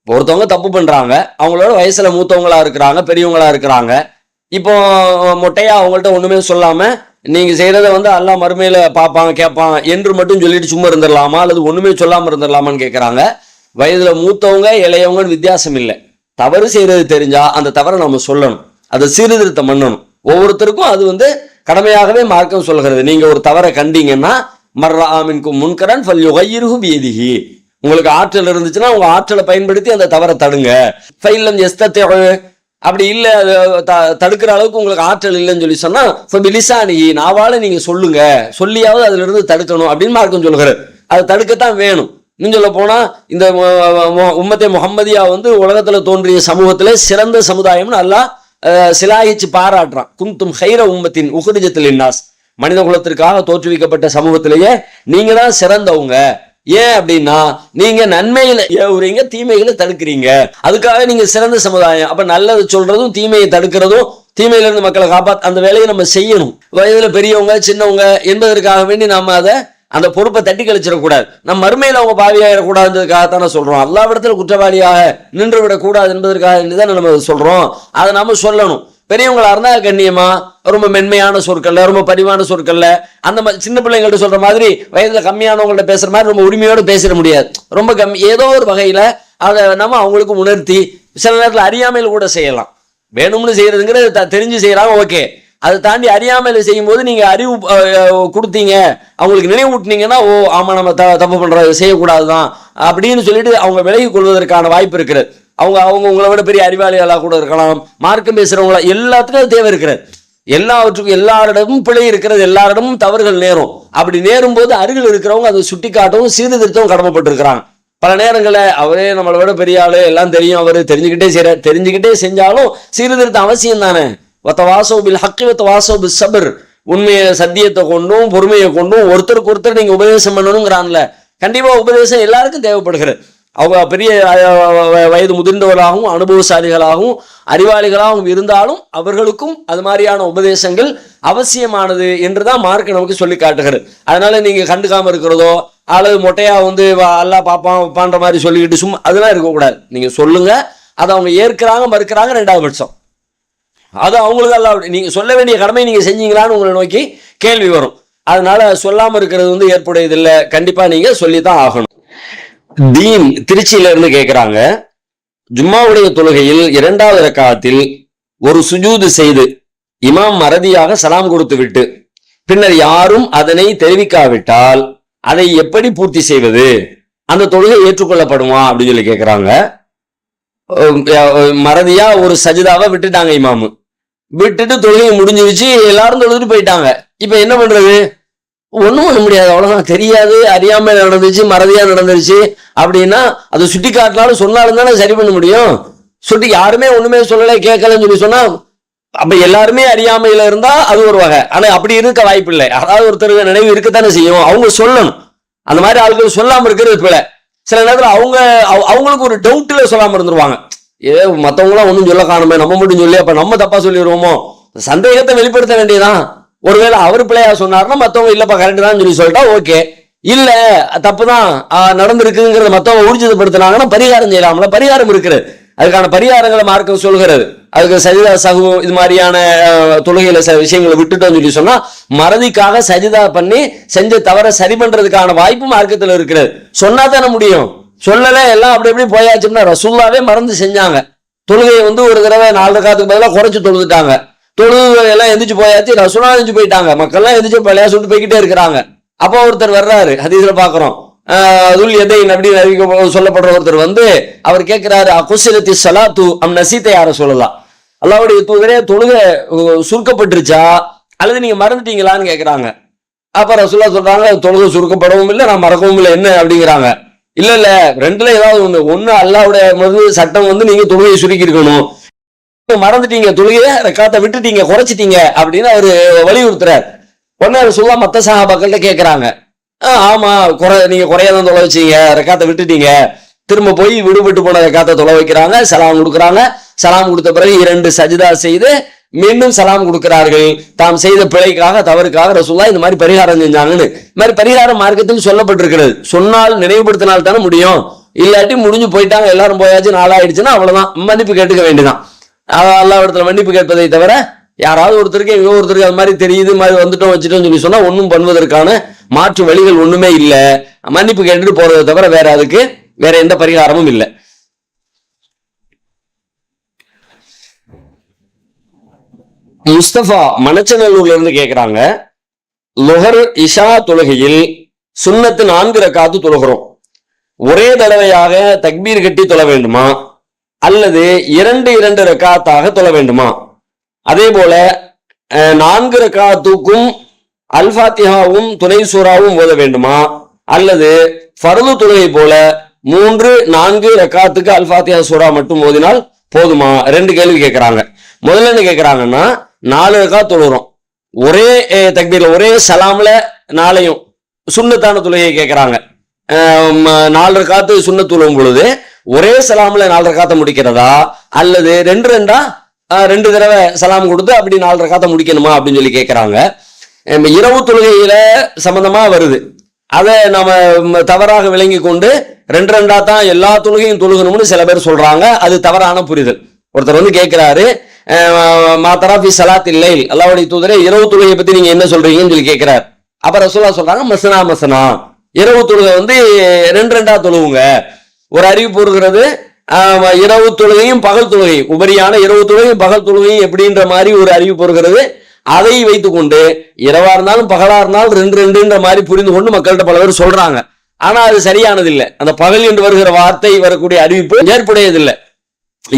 ஒருத்தவங்க தப்பு பண்றாங்க, அவங்களோட வயசுல மூத்தவங்களா இருக்கிறாங்க, பெரியவங்களா இருக்கிறாங்க. இப்போ மொட்டையா அவங்கள்ட்ட ஒண்ணுமே சொல்லாம நீங்க செய்யறத அல்லாஹ் மறுமையில பார்ப்பான் கேட்பான் என்று மட்டும் சொல்லிட்டு சும்மா இருந்துடலாமா, அல்லது ஒண்ணுமே சொல்லாம இருந்துடலாமான்னு கேட்கறாங்க. வயதுல மூத்தவங்க இளையவங்கன்னு வித்தியாசம் இல்லை. தவறு செய்யறது தெரிஞ்சா அந்த தவறை நம்ம சொல்லணும், அதை சீர்திருத்தம் பண்ணணும். ஒவ்வொருத்தருக்கும் அது கடமையாகவே மார்க்கம் சொல்கிறது. நீங்க ஒரு தவறை கண்டீங்கன்னா மர்ராமின்கும் முன்கரன் ஃபல்யுகையிர்ஹு பியதிஹி, உங்களுக்கு ஆற்றல் இருந்துச்சுன்னா உங்க ஆற்றலை பயன்படுத்தி அந்த தவறை தடுங்க. ஃபைல்லம் யஸ்தத்திஉ, அப்படி இல்லை தடுக்கிற அளவுக்கு உங்களுக்கு ஆற்றல் இல்லைன்னு சொல்லி சொன்னா பிலிசானி, நாவால நீங்க சொல்லுங்க, சொல்லியாவது அதுல இருந்து தடுக்கணும் அப்படின்னு மார்க்கம் சொல்லுகிறது. அது தடுக்கத்தான் வேணும். இன்னும் சொல்ல போனா இந்த உம்மத்தே முஹம்மதியா உலகத்துல தோன்றிய சமூகத்துல சிறந்த சமுதாயம்னு அல்லாஹ் சிலாகிச்சு பாராட்டுறான். குந்தும் ஹைர உம்மத்தின் உஹ்ரிஜத் லின்னாஸ், மனித குலத்திற்காக தோற்றுவிக்கப்பட்ட சமூகத்திலேயே நீங்க தான் சிறந்தவங்க. ஏன் அப்படின்னா நீங்க நன்மையில ஏவுறீங்க, தீமைகளை தடுக்கிறீங்க, அதுக்காக நீங்க சிறந்த சமுதாயம். அப்ப நல்லது சொல்றதும் தீமையை தடுக்கிறதும், தீமையில இருந்து மக்களை அந்த வேலையை நம்ம செய்யணும். வயதுல பெரியவங்க சின்னவங்க என்பதற்காக வேண்டி நாம அதை அந்த பொறுப்பை தட்டி கழிச்சிடக்கூடாது. நம்ம மறுமையில அவங்க பாவியாயிடக்கூடாதுன்றதுக்காகத்தானே சொல்றோம். அல்லாஹ்விடத்துல குற்றவாளியாக நின்று விடக்கூடாது என்பதற்காக தான் நம்ம சொல்றோம். அதை நாம சொல்லணும். பெரியவங்களா இருந்தா கண்ணியமா, ரொம்ப மென்மையான சொற்கள்ல, ரொம்ப பரிவான சொற்கள்ல, அந்த மாதிரி சின்ன பிள்ளைங்கள்ட்ட சொல்ற மாதிரி வயதுல கம்மியானவங்கள்ட்ட பேசுற மாதிரி ரொம்ப உரிமையோடு பேசிட முடியாது. ரொம்ப ஏதோ ஒரு வகையில அதை நம்ம அவங்களுக்கு உணர்த்தி, சில நேரத்தில் அறியாமையில் கூட செய்யலாம். வேணும்னு செய்யறதுங்கிறது தெரிஞ்சு செய்யறாங்க, ஓகே. அதை தாண்டி அறியாமையில செய்யும் போது நீங்க அறிவு கொடுத்தீங்க, அவங்களுக்கு நினைவூட்டினீங்கன்னா, ஓ ஆமா நம்ம தப்பு பண்றது செய்யக்கூடாதுதான் அப்படின்னு சொல்லிட்டு அவங்க விலகி கொள்வதற்கான வாய்ப்பு இருக்கிறது. அவங்க உங்களை விட பெரிய அறிவாளிகளாக கூட இருக்கலாம், மார்க்கம் பேசுறவங்களா, எல்லாத்துக்கும் அது தேவை இருக்கிறது. எல்லாவற்றுக்கும் எல்லாரிடமும் பிழை இருக்கிறது, எல்லாரிடமும் தவறுகள் நேரும். அப்படி நேரும் போது அருகில் இருக்கிறவங்க அதை சுட்டி காட்டவும் சீர்திருத்தவும் கடமைப்பட்டு இருக்கிறாங்க. பல நேரங்களில் அவரே நம்மளை விட பெரிய ஆளு, எல்லாம் தெரியும், அவரு தெரிஞ்சுக்கிட்டே செஞ்சாலும் சீர்திருத்தம் அவசியம் தானே. உண்மையை சத்தியத்தை கொண்டும் பொறுமையை கொண்டும் ஒருத்தருக்கு ஒருத்தர் நீங்க உபதேசம் பண்ணணுங்கிறான்ல. கண்டிப்பா உபதேசம் எல்லாருக்கும் தேவைப்படுகிறது. அவங்க பெரிய வயது முதிர்ந்தவர்களாகவும் அனுபவசாலிகளாகவும் அறிவாளிகளாகவும் இருந்தாலும் அவர்களுக்கும் அது மாதிரியான உபதேசங்கள் அவசியமானது என்றுதான் மார்க் நமக்கு சொல்லி காட்டுகிறது. அதனால நீங்க கண்டுக்காம இருக்கிறதோ அல்லது மொட்டையா அல்லாஹ் பாப்பான்ற மாதிரி சொல்லிக்கிட்டு சும்மா அதெல்லாம் இருக்கக்கூடாது. நீங்க சொல்லுங்க, அதை அவங்க ஏற்கிறாங்க மறுக்கிறாங்க ரெண்டாவது பட்சம், அது அவங்களுக்கு அல்லாஹ் நீங்க சொல்ல வேண்டிய கடமை நீங்க செஞ்சீங்களான்னு உங்களை நோக்கி கேள்வி வரும். அதனால சொல்லாம இருக்கிறது ஏற்புடையதில்லை, கண்டிப்பா நீங்க சொல்லித்தான் ஆகணும். தீன் திருச்சியில இருந்து கேட்கிறாங்க, ஜும்மாவுடைய தொழுகையில் 2வது ரக்காத்தில் ஒரு சுஜூது செய்து இமாம் மறதியாக சலாம் கொடுத்து விட்டு பின்னர் யாரும் அதனை தெரிவிக்காவிட்டால் அதை எப்படி பூர்த்தி செய்வது, அந்த தொழுகை ஏற்றுக்கொள்ளப்படுமா அப்படின்னு சொல்லி கேட்கிறாங்க. மறதியா ஒரு சஜிதாவை விட்டுட்டாங்க, இமாமு விட்டுட்டு தொழுகை முடிஞ்சிருச்சு, எல்லாரும் தொழுதுட்டு போயிட்டாங்க. இப்ப என்ன பண்றது? ஒண்ணும் பண்ண முடியாது, அவ்வளவுதான். தெரியாது, அறியாம நடந்துச்சு, மறதியா நடந்துருச்சு அப்படின்னா அதை சுட்டி காட்டினாலும் சொன்னாலும் தானே சரி பண்ண முடியும். சுட்டி யாருமே ஒண்ணுமே சொல்லலை கேட்கலன்னு சொல்லி சொன்னா அப்ப எல்லாருமே அறியாமையில இருந்தா அது ஒரு வகை. ஆனா அப்படி இருக்க வாய்ப்பு இல்லை. அதாவது ஒருத்தருக்கு நினைவு இருக்கத்தானே செய்யும், அவங்க சொல்லணும். அந்த மாதிரி ஆட்கள் சொல்லாம இருக்கிறது பிள்ளை. சில நேரத்தில் அவங்களுக்கு ஒரு டவுட்ல சொல்லாம இருந்துருவாங்க. மற்றவங்களாம் ஒன்றும் சொல்ல காணுமே, நம்ம மட்டும் சொல்லி அப்ப நம்ம தப்பா சொல்லிடுவோமோ, சந்தேகத்தை வெளிப்படுத்த வேண்டியதான். ஒருவேளை அவர் பிள்ளையா சொன்னார்னா மற்றவங்க இல்லப்பா கரெக்ட் தான் சொல்லி சொல்லிட்டா ஓகே. இல்ல தப்புதான் நடந்திருக்குங்கிறத மத்தவங்க ஊர்ஜிதப்படுத்தினாங்கன்னா பரிகாரம் செய்யலாம்ல. பரிகாரம் இருக்கிறது, அதுக்கான பரிகாரங்களை மார்க்கம் சொல்கிறது. அதுக்கு சஜிதா சகு இது மாதிரியான தொழுகையில சில விஷயங்களை விட்டுட்டோம்னு சொல்லி சொன்னா மறதிக்காக சஜிதா பண்ணி செஞ்ச தவற சரி பண்றதுக்கான வாய்ப்பு மார்க்கத்தில் இருக்கிறது. சொன்னா தானே முடியும், சொல்லல எல்லாம் அப்படி எப்படி போயாச்சுன்னா ரசூல்லாவே மறந்து செஞ்சாங்க. தொழுகையை ஒரு தடவை 4 ரக்காத்துக்கு பதிலாக குறைச்சு தொழுதுட்டாங்க. தொழுகை எல்லாம் எந்திரிச்சு போயாச்சு, ரசூலா எந்திரிச்சு போயிட்டாங்க, மக்கள் எல்லாம் எந்திரிச்சு பழையா சொல்லிட்டு போய்கிட்டே இருக்கிறாங்க. அப்போ ஒருத்தர் வர்றாரு, ஹதீஸ்ல பாக்குறோம், துல் எதைன் அப்படின்னு சொல்லப்படுற ஒருத்தர் அவர் கேட்கிறாரு, குஸ்ஸிலத்தி ஸலாத்து அம் நஸீத யா ரசூலல்லாஹ், அல்லாஹ்வுடைய தூதரே தொழுகை சுருக்கப்பட்டுருச்சா அல்லது நீங்க மறந்துட்டீங்களான்னு கேட்கிறாங்க. அப்ப ரசூலுல்லாஹ் சொல்றாங்க, தொழுகை சுருக்கப்படவும் இல்லை நான் மறக்கவும் இல்லை, என்ன அப்படிங்கிறாங்க. இல்ல ரெண்டுல ஏதாவது ஒண்ணு அல்லாஹ்வுடைய சட்டம் நீங்க தொழுகையை சுருக்கி இருக்கணும், மறந்துட்டீங்க தொழுகையை ரக்காத்தை விட்டுட்டீங்க குறைச்சிட்டீங்க அப்படின்னு அவரு வலியுறுத்துறாரு. உடனே சொல்ல மத்த சஹாபாக்கள்கிட்ட கேட்கிறாங்க, ஆமா நீங்க குறையாதான் தொலை வச்சீங்க, ரக்காத்தை விட்டுட்டீங்க. திரும்ப போய் விடுபட்டு போன ரக்காத்தை தொலை வைக்கிறாங்க, சலாம் கொடுக்குறாங்க. சலாம் கொடுத்த பிறகு 2 சஜிதா செய்து மீண்டும் சலாம் கொடுக்கிறார்கள். தாம் செய்த பிழைக்காக தவறுக்காக ரசூலுல்லாஹ் இந்த மாதிரி பரிகாரம் செஞ்சாங்கன்னு. இந்த மாதிரி பரிகாரம் மார்க்கத்தில் சொல்லப்பட்டிருக்கிறது. சொன்னால் நினைவுபடுத்தினால் தானே முடியும், இல்லாட்டி முடிஞ்சு போயிட்டாங்க, எல்லாரும் போயாச்சு, நாளாயிடுச்சுன்னா அவ்வளவுதான், மன்னிப்பு கேட்டுக்க வேண்டியதான். அல்லாஹ் இடத்துல மன்னிப்பு கேட்பதை தவிர யாராவது ஒருத்தருக்கு ஒருத்தருக்கு அது மாதிரி தெரியுது மாதிரி வந்துட்டோம் வச்சுட்டோம் சொல்லி சொன்னா ஒன்னும் பண்ணுவதற்கான மாற்று வழிகள் ஒண்ணுமே இல்ல. மன்னிப்பு கேட்டுட்டு போறதை தவிர அதுக்கு வேற எந்த பரிகாரமும் இல்லை. முஸ்தபா மணச்சநல்லூர்ல இருந்து கேக்குறாங்க, லுஹர் இஷா தொழுகையில் சுன்னத்து 4 ரக்காத்து தொழுகிறோம், ஒரே தடவையாக தக்பீர் கட்டி தொழ வேண்டுமா அல்லது 2 ரக்காத்தாக தொழ வேண்டுமா? அதே போல 4 ரக்காத்துக்கும் அல்ஃபாத்திஹாவும் துணை சூறாவும் ஓத வேண்டுமா அல்லது ஃபர்து தொழுகை போல 3-4 ரக்காத்துக்கு அல்ஃபாத்திஹா சூறா மட்டும் ஓதினால் போதுமா? 2 கேள்வி கேட்கிறாங்க. முதல்ல என்ன கேட்கிறாங்கன்னா, 4 ரக்காத் தொழுகிறோம், ஒரே தக்பீர்ல ஒரே சலாம்ல 4யும் சுன்னத்தான தொழுகையை கேட்கிறாங்க. 4 ரக்காத்து சுன்னத் தொழுவும் பொழுது ஒரே சலாம்ல 4 ரக்காத்தை முடிக்கிறதா அல்லது 2 தடவை சலாம் கொடுத்து அப்படி 4 ரக்காத்தை முடிக்கணுமா அப்படின்னு சொல்லி கேட்கிறாங்க. இரவு தொழுகையில சம்பந்தமா வருது, அதை நம்ம தவறாக விளங்கி கொண்டு 2 தான் எல்லா தொழுகையும் தொழுகணும்னு சில பேர் சொல்றாங்க. அது தவறான புரிதல். ஒருத்தர் கேட்கிறாரு, மாத்தராஃபி சலாத் இல்லை, அல்லாஹ்வுடைய தூதரே இரவு தொழுகையை பத்தி நீங்க என்ன சொல்றீங்கன்னு சொல்லி கேட்கிறார். அப்ப ரசூலுல்லாஹ் சொல்றாங்க, மஸ்னா இரவு தொழுகை 2 தொழுவுங்க. ஒரு அறிவிப்பு இருக்கிறது, இரவு தொழுகையும் பகல் தொழுகையும், உபரியான இரவு தொழுகையும் பகல் தொழுகையும் எப்படின்ற மாதிரி ஒரு அறிவிப்பு இருக்கிறது. அதை வைத்துக் கொண்டு இரவா இருந்தாலும் பகலா இருந்தாலும் 2 மாதிரி புரிந்து கொண்டு மக்கள்கிட்ட பல பேர் சொல்றாங்க. ஆனா அது சரியானது இல்லை. அந்த பகல் என்று வருகிற வார்த்தை வரக்கூடிய அறிவிப்பு ஏற்புடையதில்லை.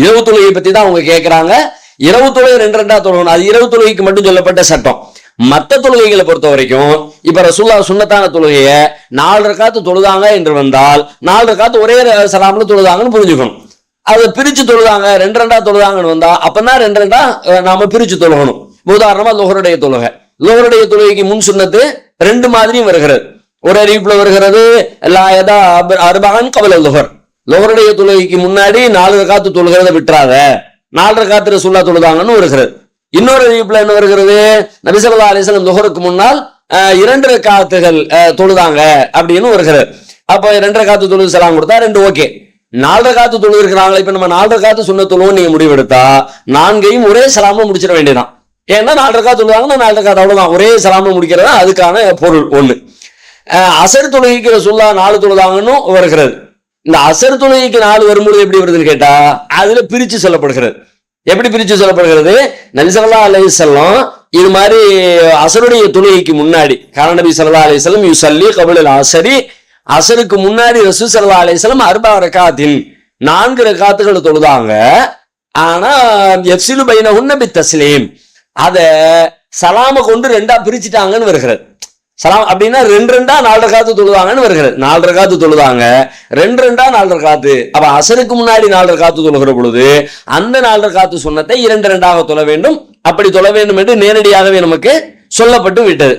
இரவு தொழுகையை பத்தி தான் அவங்க கேட்கிறாங்க. இரவு தொழுகை 2 தொழுகணும், அது இரவு தொழுகைக்கு மட்டும் சொல்லப்பட்ட சட்டம். மற்ற தொழுகைகளை பொறுத்த வரைக்கும் இப்ப ரசூலுல்லாஹ் சுன்னத்தான தொழுகைய 4 ரக்காத்து தொழுதாங்க என்று வந்தால் 4 ரக்காத்து ஒரே சலாம்ல தொழுதாங்கன்னு புரிஞ்சுக்கணும். அதை பிரிச்சு தொழுதாங்க 2 தொழுதாங்கன்னு வந்தா அப்பதான் 2 நாம பிரிச்சு தொழுகணும். உதாரணமா லுஹருடைய தொழுகைக்கு முன் சுன்னத்து 2 மாதிரியும் வருகிறது. ஒரு அறிவிப்புல வருகிறது, லாயதா அர்பஅன் கபல லுஹர், லுஹருடைய தொழுகைக்கு முன்னாடி 4 ரக்காத்து தொழுகிறத விட்டுறாத, 4 ரக்காத்து ரசூலுல்லாஹ் தொழுதாங்கன்னு வருகிறது. இன்னொரு அறிவிப்புல என்ன வருகிறது, நபி ஸல்லல்லாஹு அலைஹி வஸல்லம் லுஹருக்கு முன்னால் 2 ரக்காத்துகள் தொழுதாங்க அப்படின்னு வருகிறது. அப்ப 2 ரக்காத்து தொழுது சலாம் கொடுத்தா 2 ஓகே. 4 ரக்காத்து தொழுது இருக்கிறாங்களே, இப்ப நம்ம 4 ரக்காத்து சுன்னத் தொழுவோம் நீங்க முடிவெடுத்தா 4ஐயும் ஒரே சலாம்ல முடிச்சிட வேண்டியதான். ஏன்னா 4 ரக்காத்து தொழுதாங்கன்னா 4 ரக்காத்து அவ்வளவுதான், ஒரே சலாம்ல முடிக்கிறதா அதுக்கான பொருள் ஒண்ணு. அசர் தொழுகைக்கு ரசூலுல்லாஹ் 4 தொழுதாங்கன்னு வருகிறது. இந்த அசர் தொழுகைக்கு 4 வரும்பொழுது எப்படி வருதுன்னு கேட்டா அதுல பிரிச்சு சொல்லப்படுகிறது. எப்படி பிரிச்சு சொல்லப்படுகிறது, நபி ஸல்லல்லாஹு அலைஹி வஸல்லம் இது மாதிரி அசருடைய தொழுகைக்கு முன்னாடி கான நபி ஸல்லல்லாஹு அலைஹி வஸல்லம் யுஸல்லி கபுல் அஸ்ரி, அசருக்கு முன்னாடி ரசூல் ஸல்லல்லாஹு அலைஹி வஸல்லம் 4 ரக்காத்தின் 4 ரக்காத்துகள் தொழுதாங்க. ஆனா யஃசிலு பைனஹுன்ன பித்தஸ்லீம், அத சலாம கொண்டு 2 பிரிச்சுட்டாங்கன்னு வருகிறது. சலாம் அப்படின்னா 2 4 ரக்காத்து தொழுதாங்கன்னு வருகிறது. 4 ரக்காத்து தொழுதாங்க, 2 4 ரக்காத்து. அப்ப அசருக்கு முன்னாடி 4 ரக்காத்து தொழுகிற பொழுது அந்த 4 ரக்காத்து சுன்னத்தை 2 தொழ வேண்டும். அப்படி தொழ வேண்டும் என்று நேரடியாகவே நமக்கு சொல்லப்பட்டு விட்டது.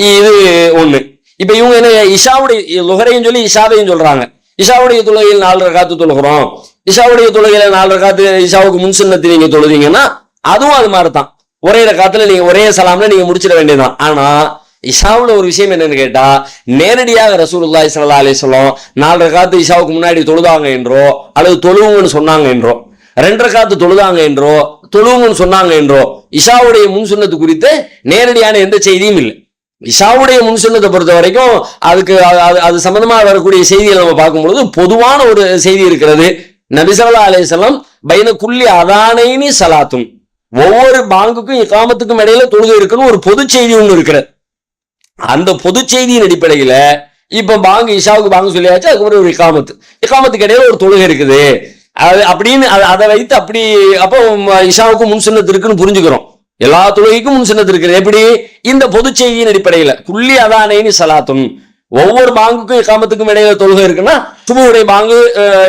இது ஒண்ணு. இப்ப இவங்க என்ன, இஷாவுடைய லுஹரையும் சொல்லி இஷாவையும் சொல்றாங்க. இஷாவுடைய தொழுகையில் 4 ரக்காத்து தொழுகிறோம், இஷாவுடைய தொழுகையில 4 ரக்காத்து இஷாவுக்கு முன் சுன்னத்து நீங்க தொழுதீங்கன்னா அதுவும் அது மாதிரிதான், ஒரே ரக்காத்துல நீங்க ஒரே சலாம்ல நீங்க முடிச்சிட வேண்டியதுதான். ஆனா இஷாவுல ஒரு விஷயம் என்னன்னு கேட்டா, நேரடியாக ரசூலுல்லாஹி ஸல்லல்லாஹு அலைஹி வஸல்லம் 4 ரக்காத்து இஷாவுக்கு முன்னாடி தொழுதாங்க என்றோ அல்லது தொழுவுங்கன்னு சொன்னாங்க என்றோ, 2 ரக்காத்து தொழுதாங்க என்றோ தொழுவுங்கன்னு சொன்னாங்க என்றோ இஷாவுடைய முன் சுன்னத்து குறித்து நேரடியான எந்த செய்தியும் இல்லை. இஷாவுடைய முன் சுன்னத்தை பொறுத்த வரைக்கும் அதுக்கு அது சம்பந்தமா வரக்கூடிய செய்திகளை நம்ம பார்க்கும்பொழுது பொதுவான ஒரு செய்தி இருக்கிறது. நபி ஸல்லல்லாஹு அலைஹி வஸல்லம் பைன குல்லி அதானைனி ஸலாத்துன், ஒவ்வொரு பாங்குக்கும் இகாமத்துக்கும் இடையில தொழுகை இருக்குன்னு ஒரு பொது செய்தி ஒன்று இருக்கிறது. அந்த பொது செய்தியின் அடிப்படையில இப்ப பாங்கு இஷாவுக்கு பாங்கு சொல்லியாச்சு, அதுக்கப்புறம் ஒரு இகாமத்துக்கு இடையில ஒரு தொழுகை இருக்குது அது அப்படின்னு அதை வைத்து அப்படி அப்போ இஷாவுக்கு முன் சுன்னத்து இருக்குன்னு புரிஞ்சுக்கிறோம். எல்லா தொழுகைக்கும் முன் சுன்னத்து இருக்குது. எப்படி? இந்த பொது செய்தியின் அடிப்படையில குல்லி அதானைனி ஸலாத்துன், ஒவ்வொரு பாங்குக்கும் இகாமத்துக்கும் இடையில தொழுகை இருக்குன்னா சுபஹுடைய பாங்கு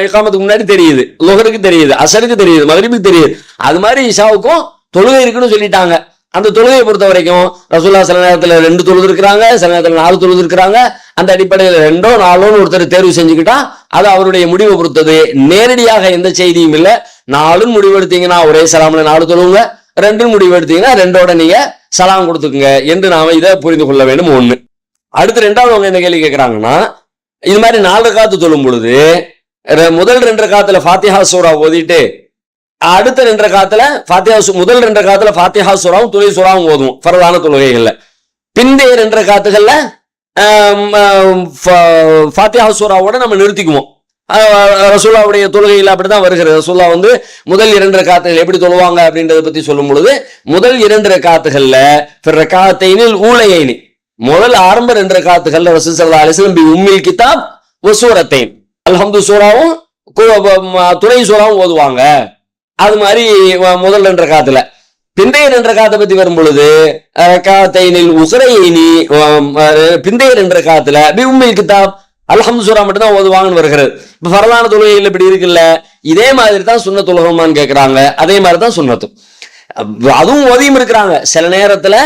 இகாமத்துக்கு முன்னாடி தெரியுது, லுஹருக்கு தெரியுது, அஸருக்கு தெரியுது, மக்ரிபுக்கு தெரியுது. அது மாதிரி இஷாவுக்கும் தொழுகை இருக்குன்னு சொல்லிட்டாங்க. அந்த தொழுகையை பொறுத்த வரைக்கும் ரசூலுல்லாஹ் சில நேரத்துல 2 தொழுது இருக்கிறாங்க, சில நேரத்துல 4 தொழுது இருக்கிறாங்க. அந்த அடிப்படையில் 2ஓ 4ஓன்னு ஒருத்தர் தேர்வு செஞ்சுக்கிட்டா அது அவருடைய முடிவை பொறுத்தது. நேரடியாக எந்த செய்தியும் இல்லை. 4 முடிவு எடுத்தீங்கன்னா ஒரே சலாம்ல 4 தொழுவுங்க, 2 முடிவு எடுத்தீங்கன்னா 2ஓட நீங்க சலாம் கொடுத்துக்குங்க என்று நாம இதை புரிந்து கொள்ள வேண்டும். 1. அடுத்து 2வது அவங்க என்ன கேள்வி கேட்கிறாங்கன்னா, இது மாதிரி 4 ரக்காத்து தொழும் பொழுது முதல் 2 ரக்காத்துல ஃபாத்திஹா சூரா ஓதிட்டு அடுத்த 2 ரக்காத்துல முதல் 2 ரக்காத்துல ஃபாத்திஹா சூராவும் துணை சூராவும் ஓதுவோம் ஃபர்தான தொழுகைகள்ல. பிந்தைய 2 ரக்காத்துகள்ல ஃபாத்திஹா சூராவோட நம்ம நிறுத்திக்குவோம். ரசூலுல்லாஹ்வுடைய தொழுகையில் அப்படிதான் வருகிறது. ரசூலுல்லாஹ் முதல் 2 ரக்காத்துகள் எப்படி தொழுவாங்க அப்படின்றத பத்தி சொல்லும் பொழுது, முதல் 2 ரக்காத்துகள்ல ரக்காத்தைனில் ஊலையைனி, முதல் ஆரம்ப 2 ரக்காத்துகள்ல ரசூல் ஸல்லல்லாஹு அலைஹி வஸல்லம் பி உம்மில் கிதாப் வ சூரத்தைன், அல்ஹம்து சூராவும் துணை சூராவும் ஓதுவாங்க. அது மாதிரி முதல் 2 ரக்காத்துல. பிந்தைய 2 ரக்காத்தை பத்தி வரும் பொழுது ரக்காத்தைனில் உக்ரையைனி, பிந்தைய 2 ரக்காத்துல பி உம்மில் கிதாப் அல்ஹம்து சூரா மட்டும் தான் ஓதுவாங்கன்னு வருகிறது. இப்ப ஃபர்லான தொழுகைகள் இப்படி இருக்குல்ல, இதே மாதிரி தான் சுன்னத் தொழுகமான்னு கேட்கிறாங்க. அதே மாதிரி தான் சுன்னத்தும் அதுவும் ஓதியும் இருக்கிறாங்க. சில நேரத்துல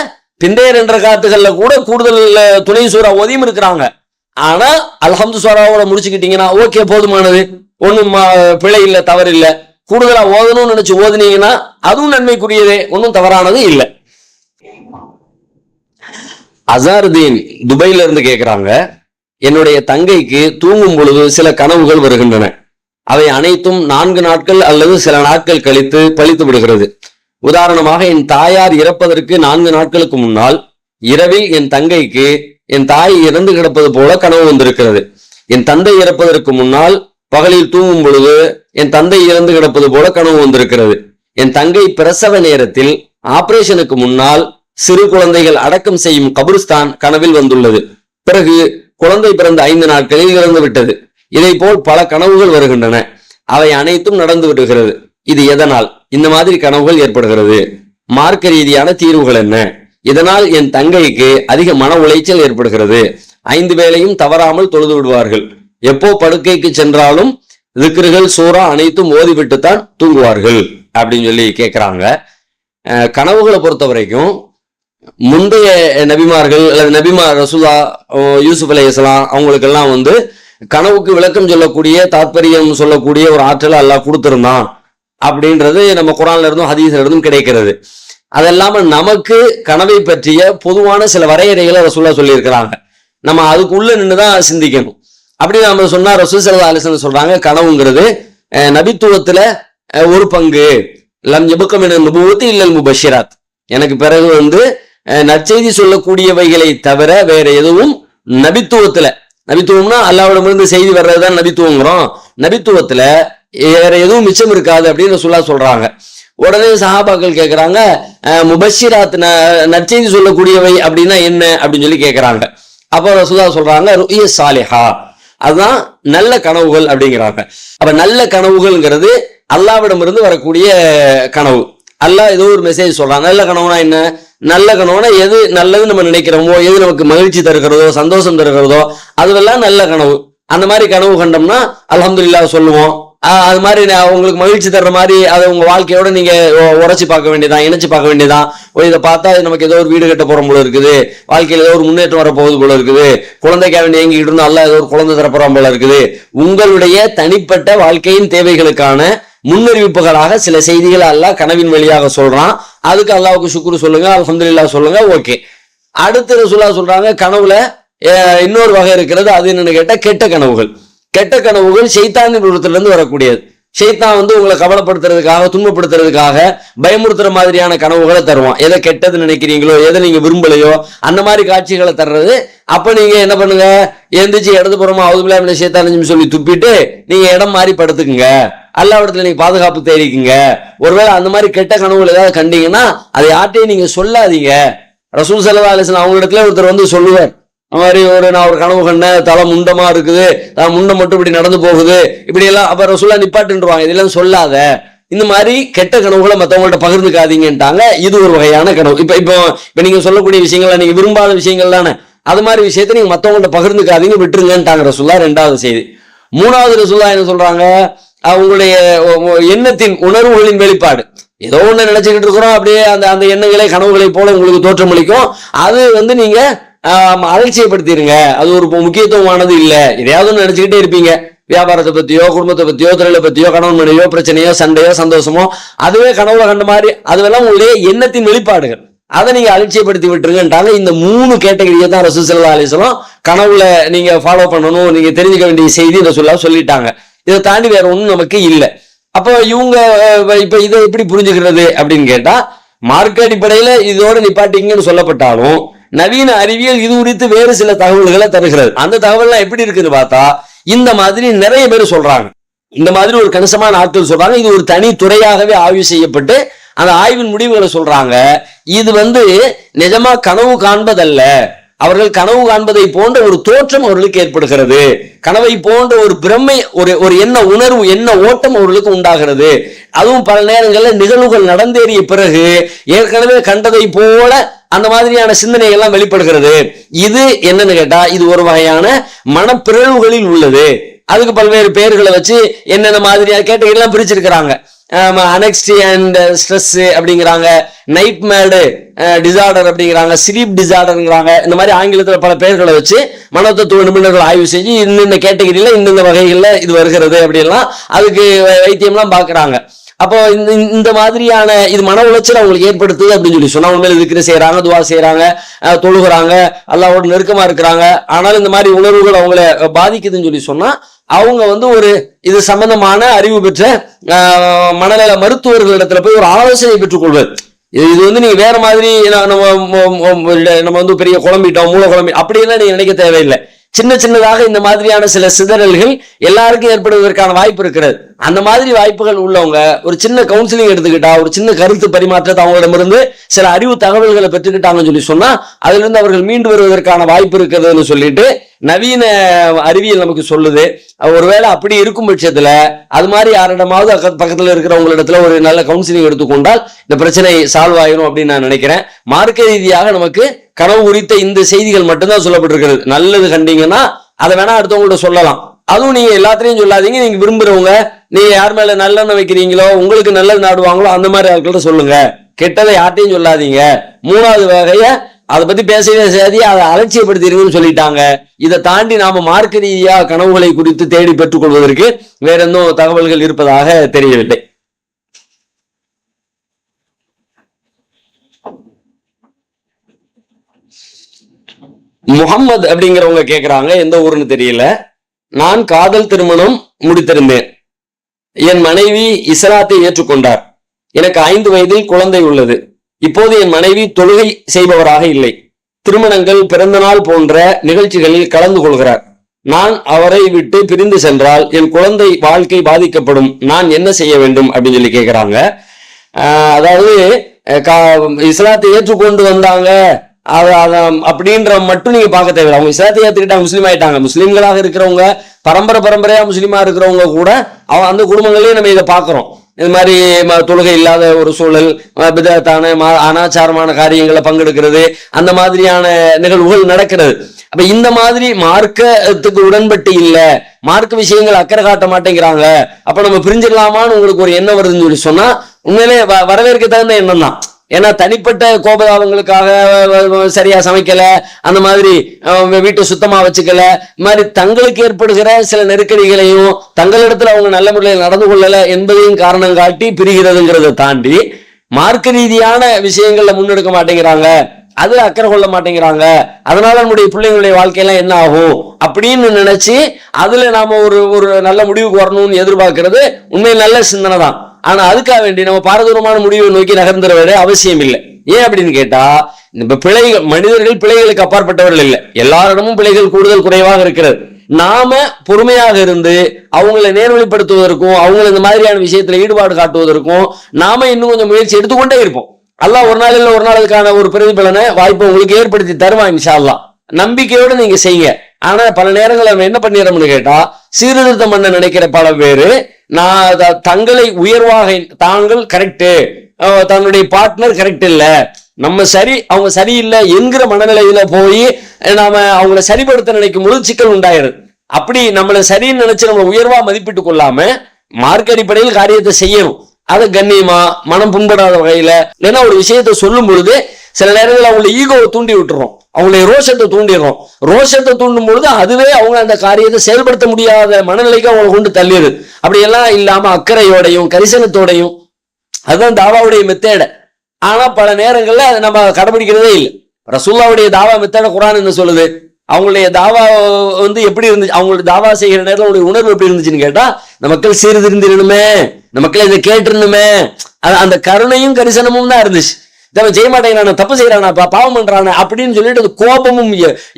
பிந்தைய 2 ரக்காத்துகள்ல கூட கூடுதல் துணை சூரா ஓதியும் இருக்கிறாங்க. ஆனா அல்ஹம்து சூராவோட முடிச்சுக்கிட்டீங்கன்னா ஓகே, போதுமானது, ஒன்னும் பிழை இல்லை, தவறு இல்லை. கூடுதலா ஓதணும்னு நினைச்சு ஓதுனீங்கன்னா அதுவும் நன்மைக்குரியதே, ஒன்னும் தவறானது இல்லை. அசாருதீன் துபைல இருந்து கேட்கிறாங்க, என்னுடைய தங்கைக்கு தூங்கும் பொழுது சில கனவுகள் வருகின்றன. அவை அனைத்தும் 4 நாட்கள் அல்லது சில நாட்கள் கழித்து பழித்து விடுகிறது. உதாரணமாக, என் தாயார் இறப்பதற்கு 4 நாட்களுக்கு முன்னால் இரவில் என் தங்கைக்கு என் தாய் இறந்து கிடப்பது போல கனவு வந்திருக்கிறது. என் தந்தை இறப்பதற்கு முன்னால் பகலில் தூங்கும் பொழுது என் தந்தை இறந்து கிடப்பது போல கனவு வந்திருக்கிறது. என் தங்கை பிரசவ நேரத்தில் ஆபரேஷனுக்கு முன்னால் சிறு குழந்தைகள் அடக்கம் செய்யும் கபிரிஸ்தான் கனவில் வந்துள்ளது. பிறகு குழந்தை பிறந்த 5 நாட்களில் இறந்து விட்டது. இதை போல் பல கனவுகள் வருகின்றன. அவை அனைத்தும் நடந்து விடுகிறது. இது எதனால் இந்த மாதிரி கனவுகள் ஏற்படுகிறது? மார்க்க ரீதியான தீர்வுகள் என்ன? இதனால் என் தங்கைக்கு அதிக மன உளைச்சல் ஏற்படுகிறது. 5 வேளையும் தவறாமல் தொழுது விடுவார்கள். எப்போ படுக்கைக்கு சென்றாலும் திக்ருகள் சூரா அனைத்தும் ஓதிவிட்டுத்தான் தூங்குவார்கள் அப்படின்னு சொல்லி கேட்கிறாங்க. கனவுகளை பொறுத்த வரைக்கும் முந்தைய நபிமார்கள் அல்லது நபிமார் ரசூலா யூசுப் அலைஹிஸ்ஸலாம் அவங்களுக்கெல்லாம் கனவுக்கு விளக்கம் சொல்லக்கூடிய தாத்பரியம் சொல்லக்கூடிய ஒரு ஆற்றலை அல்லாஹ் கொடுத்திருந்தான் அப்படின்றது நம்ம குர்ஆன்ல இருந்தும் ஹதீஸ்ல இருந்தும் கிடைக்கிறது. அதெல்லாம நமக்கு கனவை பற்றிய பொதுவான சில வரையறைகளை ரசூலா சொல்லியிருக்கிறாங்க. நம்ம அதுக்குள்ள நின்றுதான் சிந்திக்கணும். அப்படி நாம சொன்னா ரசூல் ஸல்லல்லாஹு அலைஹி வஸல்லம் சொல்றாங்க, கனவுங்கிறது நபித்துவத்துல ஒரு பங்கு. லம் யபக மின நுபுவத்தி இல்லல் முபஷிராத், எனக்கு பிறகு நற்செய்தி சொல்லக்கூடியவைகளை தவிர வேற எதுவும் நபித்துவம்னா அல்லாஹ்விடமிருந்து செய்தி வர்றதுதான் நபித்துவங்கிறோம். நபித்துவத்துல வேற எதுவும் மிச்சம் இருக்காது அப்படின்னு ரசூலுல்லாஹ் சொல்றாங்க. உடனே சஹாபாக்கள் கேட்கிறாங்க, முபஷிராத் நற்செய்தி சொல்லக்கூடியவை அப்படின்னா என்ன அப்படின்னு சொல்லி கேட்கிறாங்க. அப்போ ரசூலுல்லாஹ் சொல்றாங்க, ருய்ய சாலிஹா, அதுதான் நல்ல கனவுகள் அப்படிங்கிறாங்க. அப்ப நல்ல கனவுகள்ங்கிறது அல்லாஹ்விடமிருந்து வரக்கூடிய கனவு. அல்லாஹ் ஏதோ ஒரு மெசேஜ் சொல்றான். நல்ல கனவுனா என்ன? நல்ல கனவுனா எது நல்லது நம்ம நினைக்கிறோமோ, எது நமக்கு மகிழ்ச்சி தருகிறதோ சந்தோஷம் தருகிறதோ அதுவெல்லாம் நல்ல கனவு. அந்த மாதிரி கனவு கண்டோம்னா அல்ஹம்துலில்லாஹ் சொல்லுவோம். அது மாதிரி உங்களுக்கு மகிழ்ச்சி தர்ற மாதிரி அதை உங்க வாழ்க்கையோட நீங்க உரைச்சி பார்க்க வேண்டியதான், இணைச்சு பார்க்க வேண்டியதான். இதை பார்த்தா நமக்கு ஏதோ ஒரு வீடு கட்ட போற போல இருக்குது, வாழ்க்கையில ஏதோ ஒரு முன்னேற்றம் வரப்போகுது போல இருக்குது, குழந்தைக்காக வேண்டி இயங்கிட்டு இருந்தா அல்ல ஏதோ ஒரு குழந்தை தரப்போறான் போல இருக்குது. உங்களுடைய தனிப்பட்ட வாழ்க்கையின் தேவைகளுக்கான முன்னறிவிப்புகளாக சில செய்திகளை அல்லாஹ் கனவின் வழியாக சொல்றான். அதுக்கு அல்லாஹ்வுக்கு சுக்ரு சொல்லுங்க, அல்ஹம்துலில்லாஹ் சொல்லுங்க, ஓகே. அடுத்து ரசூலுல்லாஹ் சொல்றாங்க கனவுல இன்னொரு வகை இருக்கிறது. அது என்னன்னு கேட்டா கெட்ட கனவுகள். கெட்ட கனவுகள் ஷைத்தானின் உருவத்துல இருந்து வரக்கூடியது. ஷைத்தான் வந்து உங்களை கவலைப்படுத்துறதுக்காக, துன்பப்படுத்துறதுக்காக, பயமுறுத்துற மாதிரியான கனவுகளை தருவான். எதை கெட்டது நினைக்கிறீங்களோ, எதை நீங்க விரும்பலையோ அந்த மாதிரி காட்சிகளை தர்றது. அப்ப நீங்க என்ன பண்ணுங்க, எந்திரிச்சு இடதுபுறமா அவுதுபில்லாஹி மினஷ் ஷைத்தானிர் ரஜீம் சொல்லி துப்பிட்டு நீங்க இடம் மாறி படுத்துக்குங்க. அல்லாஹ்விடத்துல நீங்க பாதுகாப்பு தேடிக்குங்க. ஒருவேளை அந்த மாதிரி கெட்ட கனவுகள் ஏதாவது கண்டீங்கன்னா அதை யார்ட்டையும் நீங்க சொல்லாதீங்க. ரசூல் ஸல்லல்லாஹு அலைஹி வஸல்லம் அவங்க இடத்துல ஒருத்தர் வந்து சொல்லுவார், அந்த மாதிரி நான் ஒரு கனவு கண்டேன், தலை முண்டமா இருக்குது, முண்டை மட்டும் இப்படி நடந்து போகுது, இப்படி எல்லாம். அப்ப ரசூலா நிப்பாட்டுருவாங்க, இதெல்லாம் சொல்லாத, இந்த மாதிரி கெட்ட கனவுகளை மற்றவங்கள்ட்ட பகிர்ந்துக்காதீங்கன்ட்டாங்க. இது ஒரு வகையான கனவு. இப்ப நீங்க சொல்லக்கூடிய விஷயங்கள் நீங்க விரும்பாத விஷயங்கள் தானே, அது மாதிரி விஷயத்தை நீங்க மற்றவங்கள்ட்ட பகிர்ந்துக்காதீங்க, விட்டுருங்கன்ட்டாங்க ரசூலா. 2வது செய்தி. 3வது ரசூலா என்ன சொல்றாங்க, அவங்களுடைய எண்ணத்தின் உணர்வுகளின் வெளிப்பாடு. ஏதோ ஒண்ணு நினைச்சுக்கிட்டு இருக்கிறோம், அப்படியே அந்த அந்த எண்ணங்களை கனவுகளை போல உங்களுக்கு தோற்றமளிக்கும். அது வந்து நீங்க அலட்சியப்படுத்திடுங்க. அது ஒரு முக்கியத்துவமானது இல்ல. எதையாவது நினைச்சுக்கிட்டே இருப்பீங்க, வியாபாரத்தை பத்தியோ, குடும்பத்தை பத்தியோ, தொழிலை பத்தியோ, கணவன் மனைவியோ, பிரச்சனையோ, சண்டையோ, சந்தோஷமோ, அதுவே கனவுல கண்ட மாதிரி, அதுவெல்லாம் உங்களுடைய எண்ணத்தின் வெளிப்பாடுகள். அதை நீங்க அலட்சியப்படுத்தி விட்டுருங்கன்றாங்க. இந்த 3 கேட்டகரியை தான் ரசூல் ஸல்லல்லாஹு அலைஹி வஸல்லம் கனவுல நீங்க ஃபாலோ பண்ணணும், நீங்க தெரிஞ்சுக்க வேண்டிய செய்தி ரசூலுல்லாஹ் சொல்லிட்டாங்க. இதை தாண்டி வேற ஒண்ணும் நமக்கு இல்லை. அப்போ இவங்க இப்ப இதை எப்படி புரிஞ்சுக்கிறது அப்படின்னு கேட்டா, மார்க்க அடிப்படையில இதோட நிப்பாட்டிங்கன்னு சொல்லப்பட்டாலும் நவீன அறிவியல் இது குறித்து வேறு சில தகவல்களை தருகிறது. அந்த தகவல்லாம் எப்படி இருக்குன்னு பார்த்தா, இந்த மாதிரி நிறைய பேர் சொல்றாங்க. இந்த மாதிரி ஒரு கணிசமான ஆட்கள் சொல்றாங்க. இது ஒரு தனி துறையாகவே ஆய்வு செய்யப்பட்டு அந்த ஆய்வின் முடிவுகளை சொல்றாங்க. இது வந்து நிஜமா கனவு காண்பதல்ல, அவர்கள் கனவு காண்பதை போன்ற ஒரு தோற்றம் அவர்களுக்கு ஏற்படுகிறது. கனவை போன்ற ஒரு பிரமை, ஒரு எண்ண உணர்வு, எண்ண ஓட்டம் அவர்களுக்கு உண்டாகிறது. அதுவும் பல நேரங்களில் நிகழ்வுகள் நடந்தேறிய பிறகு ஏற்கனவே கண்டதை போல அந்த மாதிரியான சிந்தனை எல்லாம் வெளிப்படுகிறது. இது என்னன்னு கேட்டா, இது ஒரு வகையான மனப்பிறழ்வுகளில் உள்ளது. அதுக்கு பல்வேறு பெயர்களை வச்சு என்னென்ன மாதிரியான கேட்டகரியெல்லாம் பிரிச்சிருக்கிறாங்க. அனெக்ஸ்டி அண்ட் ஸ்ட்ரெஸ் அப்படிங்கிறாங்க, நைட் மேடு டிசார்டர் அப்படிங்கிறாங்க, ஸ்லீப் டிசார்டர்ங்கிறாங்க. இந்த மாதிரி ஆங்கிலத்தில் பல பெயர்களை வச்சு மனத்தத்துவ நிபுணர்கள் ஆய்வு செஞ்சு இந்த கேட்டகரியில இந்த வகைகள்ல இது வருகிறது அப்படின்லாம் அதுக்கு வைத்தியம்லாம் பார்க்கறாங்க. அப்போ இந்த மாதிரியான இது மன உளைச்சல் அவங்களுக்கு ஏற்படுத்துது அப்படின்னு சொல்லி சொன்னா, உண்மையில இருக்கிற செய்யறாங்க, துவா செய்யறாங்க, தொழுகிறாங்க, அல்லாஹ்வோட நெருக்கமா இருக்கிறாங்க, ஆனாலும் இந்த மாதிரி உணர்வுகள் அவங்கள பாதிக்குதுன்னு சொல்லி சொன்னா, அவங்க வந்து ஒரு இது சம்பந்தமான அறிவு பெற்ற மனநல மருத்துவர்களிடத்துல போய் ஒரு ஆலோசனை பெற்றுக் கொள்வது. இது வந்து நீங்க வேற மாதிரி நம்ம வந்து பெரிய குழம்பிட்டோம், மூளை குழம்பி அப்படியெல்லாம் நீங்க நினைக்க தேவையில்லை. சின்ன சின்னதாக இந்த மாதிரியான சில சிதறல்கள் எல்லாருக்கும் ஏற்படுவதற்கான வாய்ப்பு இருக்கிறது. அந்த மாதிரி வாய்ப்புகள் உள்ளவங்க ஒரு சின்ன கவுன்சிலிங் எடுத்துக்கிட்டா, ஒரு சின்ன கருத்து பரிமாற்றத்தை அவங்களிடமிருந்து சில அறிவு தகவல்களை பெற்றுக்கிட்டாங்கன்னு சொல்லி சொன்னா, அதுல இருந்து அவர்கள் மீண்டு வருவதற்கான வாய்ப்பு இருக்கிறதுன்னு சொல்லிட்டு நவீன அறிவியல் நமக்கு சொல்லுது. ஒருவேளை அப்படி இருக்கும் பட்சத்துல அது மாதிரி யாரிடமாவது பக்கத்துல இருக்கிறவங்களிடத்துல ஒரு நல்ல கவுன்சிலிங் எடுத்துக்கொண்டால் இந்த பிரச்சனை சால்வ் ஆயிரும் அப்படின்னு நான் நினைக்கிறேன். மார்க்க ரீதியாக நமக்கு கனவு குறித்த இந்த செய்திகள் மட்டும்தான் சொல்லப்பட்டிருக்கிறது. நல்லது கண்டீங்கன்னா அதை வேணா அடுத்தவங்கள்ட்ட சொல்லலாம். அதுவும் நீங்க எல்லாத்திலையும் சொல்லாதீங்க. நீங்க விரும்புறவங்க, நீங்க யார் மேல நல்லெண்ணெய் வைக்கிறீங்களோ, உங்களுக்கு நல்லது நாடுவாங்களோ அந்த மாதிரி ஆட்கள்ட்ட சொல்லுங்க. கெட்டதை யார்ட்டையும் சொல்லாதீங்க. 3வது வகைய அதை பத்தி பேசவே செய்யாதி, அதை அலட்சியப்படுத்திருக்குன்னு சொல்லிட்டாங்க. இதை தாண்டி நாம மார்க்க ரீதியா கனவுகளை குறித்து தேடி பெற்றுக் கொள்வதற்கு வேற எதுவும் தகவல்கள் இருப்பதாக தெரியவில்லை. முகம்மது அப்படிங்கிறவங்க கேக்குறாங்க, எந்த ஊருன்னு தெரியல. நான் காதல் திருமணம் முடித்திருந்தேன். என் மனைவி இஸ்லாத்தை ஏற்றுக்கொண்டார். எனக்கு 5 வயதில் குழந்தை உள்ளது. இப்போது என் மனைவி தொழுகை செய்பவராக இல்லை. திருமணங்கள், பிறந்த நாள் போன்ற நிகழ்ச்சிகளில் கலந்து கொள்கிறார். நான் அவரை விட்டு பிரிந்து சென்றால் என் குழந்தை வாழ்க்கை பாதிக்கப்படும். நான் என்ன செய்ய வேண்டும் அப்படின்னு சொல்லி கேட்கிறாங்க. அதாவது இஸ்லாத்தை ஏற்றுக்கொண்டு வந்தாங்க அப்படின்ற மட்டும் நீங்க பார்க்க தேவையில்லை. அவங்க இஸ்லாத்தை ஏற்றுக்கிட்டாங்க, முஸ்லீம் ஆயிட்டாங்க. முஸ்லீம்களாக இருக்கிறவங்க, பரம்பரையா முஸ்லீமா இருக்கிறவங்க கூட அந்த குடும்பங்களையும் நம்ம இதை பார்க்கிறோம். இது மாதிரி தொழுகை இல்லாத ஒரு சூழல், பிதத்தான அனாச்சாரமான காரியங்களை பங்கெடுக்கிறது, அந்த மாதிரியான நிகழ்வுகள் நடக்கிறது. அப்ப இந்த மாதிரி மார்க்கத்துக்கு உடன்பட்டு இல்ல, மார்க்க விஷயங்கள் அக்கறை காட்ட மாட்டேங்கிறாங்க, அப்ப நம்ம பிரிஞ்சிடலாமான்னு உங்களுக்கு ஒரு எண்ணம் வருதுன்னு சொல்லி சொன்னா உண்மையிலே வரவேற்க தகுந்த எண்ணம் தான். ஏன்னா தனிப்பட்ட கோபதாபங்களுக்காக சரியா சமைக்கல, அந்த மாதிரி வீட்டை சுத்தமா வச்சுக்கல, இந்த மாதிரி தங்களுக்கு ஏற்படுகிற சில நெருக்கடிகளையும் தங்களிடத்துல அவங்க நல்ல முறையில் நடந்து கொள்ளல என்பதையும் காரணம் காட்டி பிரிகிறதுங்கிறத தாண்டி மார்க்க ரீதியான விஷயங்கள்ல முன்னெடுக்க மாட்டேங்கிறாங்க, அதுல அக்கறை கொள்ள மாட்டேங்கிறாங்க, அதனால நம்முடைய பிள்ளைங்களுடைய வாழ்க்கையெல்லாம் என்ன ஆகும் அப்படின்னு நினைச்சு அதுல நாம ஒரு நல்ல முடிவுக்கு வரணும்னு எதிர்பார்க்கிறது உண்மையில் நல்ல சிந்தனை தான். ஆனா அதுக்காக வேண்டி நம்ம பாரதூரமான முடிவை நோக்கி நகர்ந்துட வேண்டிய அவசியம் இல்லை. ஏன் அப்படின்னு கேட்டா, இந்த பிழைகள், மனிதர்கள் பிழைகளுக்கு அப்பாற்பட்டவர்கள் இல்லை, எல்லாரிடமும் பிழைகள் கூடுதல் குறைவாக இருக்கிறது. நாம பொறுமையாக இருந்து அவங்களை நேர்வழிப்படுத்துவதற்கும் அவங்களை இந்த மாதிரியான விஷயத்துல ஈடுபாடு காட்டுவதற்கும் நாம இன்னும் கொஞ்சம் முயற்சி எடுத்துக்கொண்டே இருப்போம். அல்லாஹ் ஒரு நாள் இல்ல ஒரு நாள் அதுக்கான ஒரு பிரதிபலனை வாய்ப்பை உங்களுக்கு ஏற்படுத்தி தருவான் இன்ஷா அல்லாஹ். நம்பிக்கையோடு நீங்க செய்யுங்க. ஆனா பல நேரங்களில் நம்ம என்ன பண்ணிடுறோம்னு கேட்டா, சீர்திருத்தம் பண்ண நினைக்கிற பல பேரு நான் தங்களை உயர்வாக தாங்கள் கரெக்டு, தன்னுடைய பார்ட்னர் கரெக்ட் இல்ல, நம்ம சரி அவங்க சரியில்லை என்கிற மனநிலையில போய் நாம அவங்களை சரிப்படுத்த நினைக்கும் பொழுது சிக்கல் உண்டாயிருது. அப்படி நம்மளை சரின்னு நினைச்சு நம்ம உயர்வா மதிப்பிட்டு கொள்ளாம மார்க் அடிப்படையில் காரியத்தை செய்யணும். அதை கண்ணியமா மனம் புண்படாத வகையில, ஏன்னா ஒரு விஷயத்தை சொல்லும் பொழுது சில நேரங்களில் அவங்களுடைய ஈகோவை தூண்டி விட்டுறோம், அவங்களுடைய ரோஷத்தை தூண்டிடுறோம். ரோஷத்தை தூண்டும் பொழுது அதுவே அவங்க அந்த காரியத்தை செயல்படுத்த முடியாத மனநிலைக்கு அவங்களை கொண்டு தள்ளிடுது. அப்படி எல்லாம் இல்லாம அக்கறையோடையும் கரிசனத்தோடையும், அதுதான் தாவாவுடைய மெத்தேட. ஆனா பல நேரங்கள்ல அதை நம்ம கடைபிடிக்கிறதே இல்லை. ரசூலுல்லாஹ்வுடைய தாவா மெத்தேட குர்ஆன் என்ன சொல்லுது? அவங்களுடைய தாவா எப்படி இருந்துச்சு, அவங்களுடைய தாவா செய்கிற நேரத்தில் அவங்களுடைய உணர்வு எப்படி இருந்துச்சுன்னு கேட்டா, இந்த மக்கள் சீர்திருந்திரணுமே, இந்த மக்கள் இதை கேட்டுருணுமே, அந்த கருணையும் கரிசனமும் தான் இருந்துச்சு. இதை செய்ய மாட்டேங்கிறான, தப்பு செய்யறானா, பாவம் பண்றான அப்படின்னு சொல்லிட்டு அது கோபமும்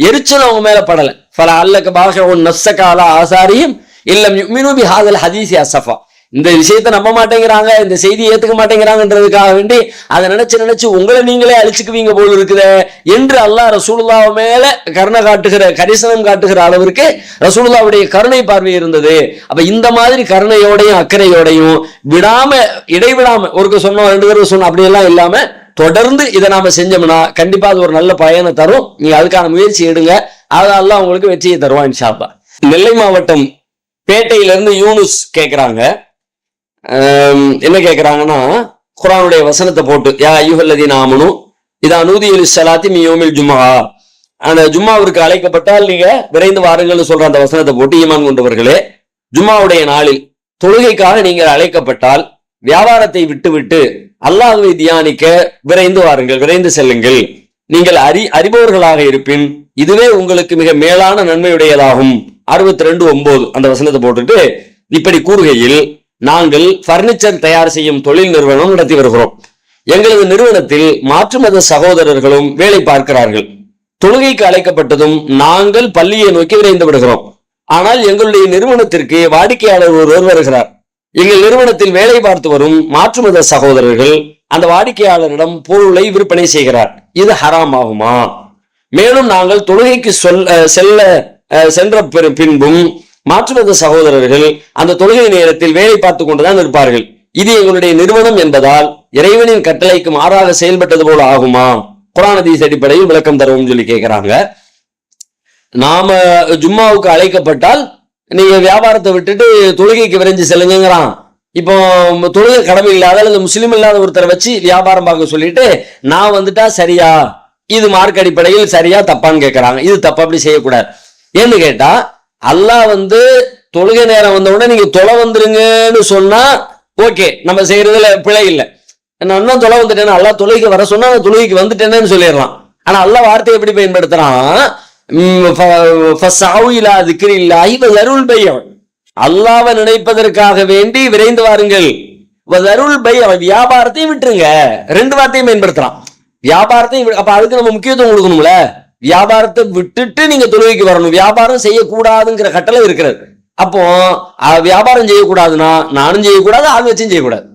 எரிச்சலும் அவங்க மேல படல. ஃபல அல்லக பாஹுன் நஃப்ஸக அலா ஆசாரிஹிம் இல்லம் யுமினு பிஹாதல் ஹதீஸி அஸஃபா. இந்த விஷயத்தை நம்ப மாட்டேங்கிறாங்க, இந்த செய்தியை ஏத்துக்க மாட்டேங்கிறாங்கன்றதுக்காக வேண்டி அதை நினைச்சு உங்களை நீங்களே அழிச்சுக்குவீங்க போல இருக்குது என்று அல்லாஹ் ரசூலுல்லாஹ் மேல கருணை காட்டுகிற, கரிசனம் காட்டுகிற அளவிற்கு ரசூலுல்லாஹ்வுடைய கருணை பார்வை இருந்தது. அப்ப இந்த மாதிரி கருணையோடையும் அக்கறையோடையும் விடாம, இடைவிடாம, ஒருக்கு சொன்னோம் ரெண்டு பேரும் சொன்னோம் அப்படியெல்லாம் இல்லாம தொடர்ந்து இதை நாம செஞ்சோம்னா கண்டிப்பா அது ஒரு நல்ல பயனை தரும். நீங்க அதுக்கான முயற்சி எடுங்க, அதெல்லாம் உங்களுக்கு வெற்றியை தருவான் இன்ஷா அல்லாஹ். நெல்லை மாவட்டம் பேட்டையிலிருந்து யூனுஸ் கேட்கிறாங்க. என்ன கேட்கிறாங்கன்னா, குர்ஆனுடைய வசனத்தை போட்டு யா அய்யுஹல்லதீன ஆமனு இதா நூதிய லிஸ்ஸலாத்தி மின் யௌமில் ஜும்ஆ, அந்த ஜும்மாவிற்கு அழைக்கப்பட்டால் நீங்க விரைந்து வாருங்கள்னு சொல்ற அந்த வசனத்தை போட்டு, ஈமான் கொண்டவர்களே, ஜும்மாவுடைய நாளில் தொழுகைக்காக நீங்கள் அழைக்கப்பட்டால் வியாபாரத்தை விட்டுவிட்டு அல்லாஹ்வை தியானிக்க விரைந்து வாருங்கள், விரைந்து செல்லுங்கள். நீங்கள் அறிபவர்களாக இருப்பின் இதுவே உங்களுக்கு மிக மேலான நன்மையுடையதாகும். 62:9 அந்த வசனத்தை போட்டுட்டு இப்படி கூறுகையில், நாங்கள் பர்னிச்சர் தயார் செய்யும் தொழில் நிறுவனம் நடத்தி வருகிறோம். எங்களது நிறுவனத்தில் மாற்று மத சகோதரர்களும் வேலை பார்க்கிறார்கள். தொழுகைக்கு அழைக்கப்பட்டதும் நாங்கள் பள்ளியை நோக்கி விரைந்து விடுகிறோம். ஆனால் எங்களுடைய நிறுவனத்திற்கு வாடிக்கையாளர் ஒருவர் வருகிறார். எங்கள் நிறுவனத்தில் வேலை பார்த்து வரும் மாற்று மத சகோதரர்கள் அந்த வாடிக்கையாளரிடம் பொருளை விற்பனை செய்கிறார். இது ஹராம் ஆகுமா? மேலும் நாங்கள் தொழுகைக்கு சென்ற பின்பும் மாற்று மத சகோதரர்கள் அந்த தொழுகை நேரத்தில் வேலை பார்த்து கொண்டுதான் இருப்பார்கள். இது எங்களுடைய நிறுவனம் என்பதால் இறைவனின் கட்டளைக்கு மாறாக செயல்பட்டது போல ஆகுமா? குர்ஆன் ஹதீஸ் அடிப்படையில் விளக்கம் தருவோம் சொல்லி கேட்கிறாங்க. நாம ஜும்மாவுக்கு அழைக்கப்பட்டால் நீங்க வியாபாரத்தை விட்டுட்டு தொழுகைக்கு விரைஞ்சு செல்லுங்கிறான். இப்போ தொழுகை கடமை இல்லாத அல்லது முஸ்லீம் இல்லாத ஒருத்தரை வச்சு வியாபாரம் பார்க்க சொல்லிட்டு நான் வந்துட்டா சரியா, இது மார்க் அடிப்படையில் சரியா தப்பான்னு கேட்கறாங்க. இது தப்பா, அப்படி செய்யக்கூடாது. ஏன்னு கேட்டா, அல்லாஹ் தொழுகை நேரம் வந்த உடனே நீங்க தொலை வந்துருங்கன்னு சொன்னா ஓகே, நம்ம செய்யறதுல பிழை இல்லை. நான் இன்னும் தொலை வந்துட்டேன்னு அல்லாஹ் தொழுகைக்கு வர சொன்னா நான் தொழுகைக்கு வந்துட்டேன்னு சொல்லிடலாம். ஆனா அல்லாஹ் வார்த்தையை எப்படி பயன்படுத்துறான்? அல்லாஹ்வை நினைப்பதற்காக வேண்டி விரைந்து வாருங்கள், வியாபாரத்தையும் விட்டுருங்க. ரெண்டு வார்த்தையும் பயன்படுத்துறான், வியாபாரத்தையும். அப்ப அதுக்கு நம்ம முக்கியத்துவம் கொடுக்கணும்ல. வியாபாரத்தை விட்டுட்டு நீங்க தொழுகைக்கு வரணும். வியாபாரம் செய்யக்கூடாதுங்கிற கட்டளை இருக்கிறது. அப்போ வியாபாரம் செய்யக்கூடாதுன்னா நானும் செய்யக்கூடாது, ஆள் வச்சும் செய்யக்கூடாது.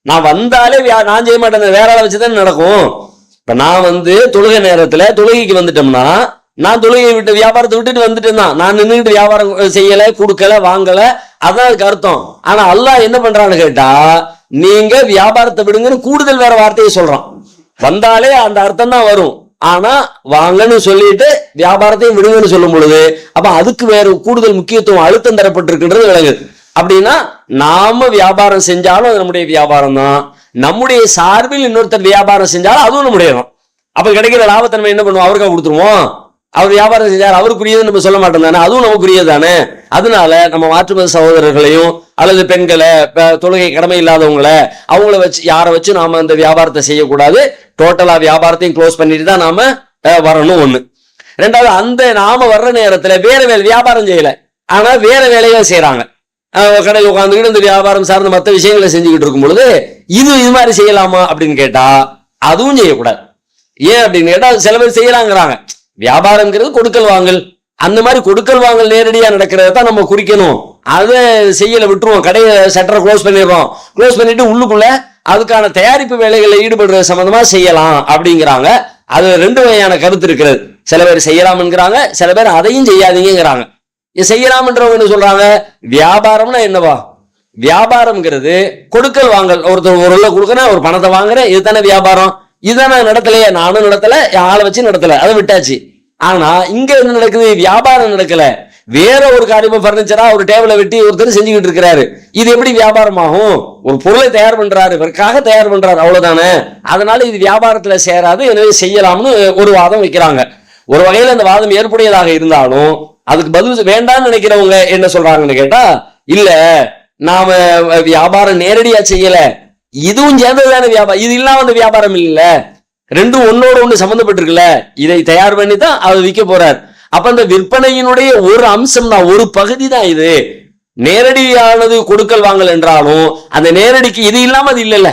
நான் வந்தாலே நான் செய்ய மாட்டேன், வேற ஆளை வச்சுதான் நடக்கும். இப்ப நான் தொழுகை நேரத்துல தொழுகைக்கு வந்துட்டோம்னா நான் தொழுகை விட்டு வியாபாரத்தை விட்டுட்டு வந்துட்டேன் தான். நான் நின்றுட்டு வியாபாரம் செய்யல, கொடுக்கல, வாங்கல, அதான் அதுக்கு அர்த்தம். ஆனா அல்லாஹ் என்ன பண்றான்னு கேட்டா, நீங்க வியாபாரத்தை விடுங்கன்னு கூடுதல் வேற வார்த்தையை சொல்றான். வந்தாலே அந்த அர்த்தம் தான் வரும். ஆனா வாங்கன்னு சொல்லிட்டு வியாபாரத்தையும் விடுங்கன்னு சொல்லும் பொழுது அப்ப அதுக்கு வேற கூடுதல் முக்கியத்துவம் அழுத்தம் தரப்பட்டிருக்கின்றது விளங்குது. அப்படின்னா நாம வியாபாரம் செஞ்சாலும் அது நம்முடைய வியாபாரம் தான், நம்முடைய சார்பில் இன்னொருத்தர் வியாபாரம் செஞ்சாலும் அதுவும் நம்முடைய தான். அப்ப கிடைக்கிற லாபத்தை நம்ம என்ன பண்ணுவோம்? அவருக்கா கொடுத்துருவோம். அவர் வியாபாரம் செஞ்சார், அவருக்குரியதுன்னு நம்ம சொல்ல மாட்டோம் தானே, அதுவும் நமக்குரியது தானே. அதனால நம்ம மாற்று மத சகோதரர்களையும் அல்லது பெண்களை, தொழுகை கடமை இல்லாதவங்களை, அவங்கள வச்சு யாரை வச்சு நாம அந்த வியாபாரத்தை செய்யக்கூடாது. டோட்டலா வியாபாரத்தையும் க்ளோஸ் பண்ணிட்டு தான் நாம வரணும் ஒண்ணு. ரெண்டாவது, அந்த நாம வர்ற நேரத்துல வேற வேலை வியாபாரம் செய்யல, ஆனா வேற வேலையை செய்யறாங்க. கடையில் உட்காந்துக்கிட்டு இந்த வியாபாரம் சார்ந்த மற்ற விஷயங்களை செஞ்சுக்கிட்டு இருக்கும் பொழுது இது மாதிரி செய்யலாமா அப்படின்னு கேட்டா அதுவும் செய்யக்கூடாது. ஏன் அப்படின்னு கேட்டா சில பேர் செய்யலாங்கிறாங்க. வியாபாரம்ங்கிறது கொடுக்கல் வாங்கல், அந்த மாதிரி கொடுக்கல் வாங்கல் நேரடியா நடக்கிறத தான் நம்ம குறிக்கணும். அதை செய்யல விட்டுருவோம், கடையை ஷட்டரை க்ளோஸ் பண்ணிடுறோம். க்ளோஸ் பண்ணிட்டு உள்ளுக்குள்ள அதுக்கான தயாரிப்பு வேலைகளில் ஈடுபடுறது சம்பந்தமா செய்யலாம் அப்படிங்கிறாங்க. அது ரெண்டு வகையான கருத்து இருக்கிறது. சில பேர் செய்யலாம்ங்கிறாங்க, சில பேர் அதையும் செய்யாதீங்கிறாங்க. செய்யலாம்ன்றவங்க என்ன சொல்றாங்க, வியாபாரம்னா என்னவா, வியாபாரம்ங்கிறது கொடுக்கல் வாங்கல். ஒருத்தர் ஒரு கொடுக்கறேன், ஒரு பணத்தை வாங்குறேன், இதுதானே வியாபாரம். இதுதான் நான் நடத்தலையே, நானும் நடத்தல, ஆளை வச்சு நடத்தல, அதை விட்டாச்சு. ஆனா இங்க என்ன நடக்குது, வியாபாரம் நடக்கல, வேற ஒரு காரியமா பர்னிச்சரா ஒரு டேபிளை வெட்டி ஒருத்தர் செஞ்சுக்கிட்டு இருக்கிறாரு. இது எப்படி வியாபாரமாகும்? ஒரு பொருளை தயார் பண்றாரு, இவருக்காக தயார் பண்றாரு, அவ்வளவுதானே. அதனால இது வியாபாரத்துல சேராது, எனவே செய்யலாம்னு ஒரு வாதம் வைக்கிறாங்க. ஒரு வகையில அந்த வாதம் ஏற்புடையதாக இருந்தாலும் அதுக்கு பதில் வேண்டாம்னு நினைக்கிறவங்க என்ன சொல்றாங்கன்னு கேட்டா, இல்ல நாம வியாபாரம் நேரடியா செய்யல, இதுவும் சேர்ந்ததுதானே வியாபாரம், இது இல்லாம அந்த வியாபாரம் இல்ல, ரெண்டும் ஒன்னோட ஒண்ணு சம்பந்தப்பட்டிருக்குல்ல, இதை தயார் பண்ணி தான் அவர் விற்க போறார். அப்ப அந்த விற்பனையினுடைய ஒரு அம்சம் தான், ஒரு பகுதி தான் இது. நேரடியானது கொடுக்கல் வாங்கல் என்றாலும் அந்த நேரடிக்கு இது இல்லாம அது இல்லைல்ல.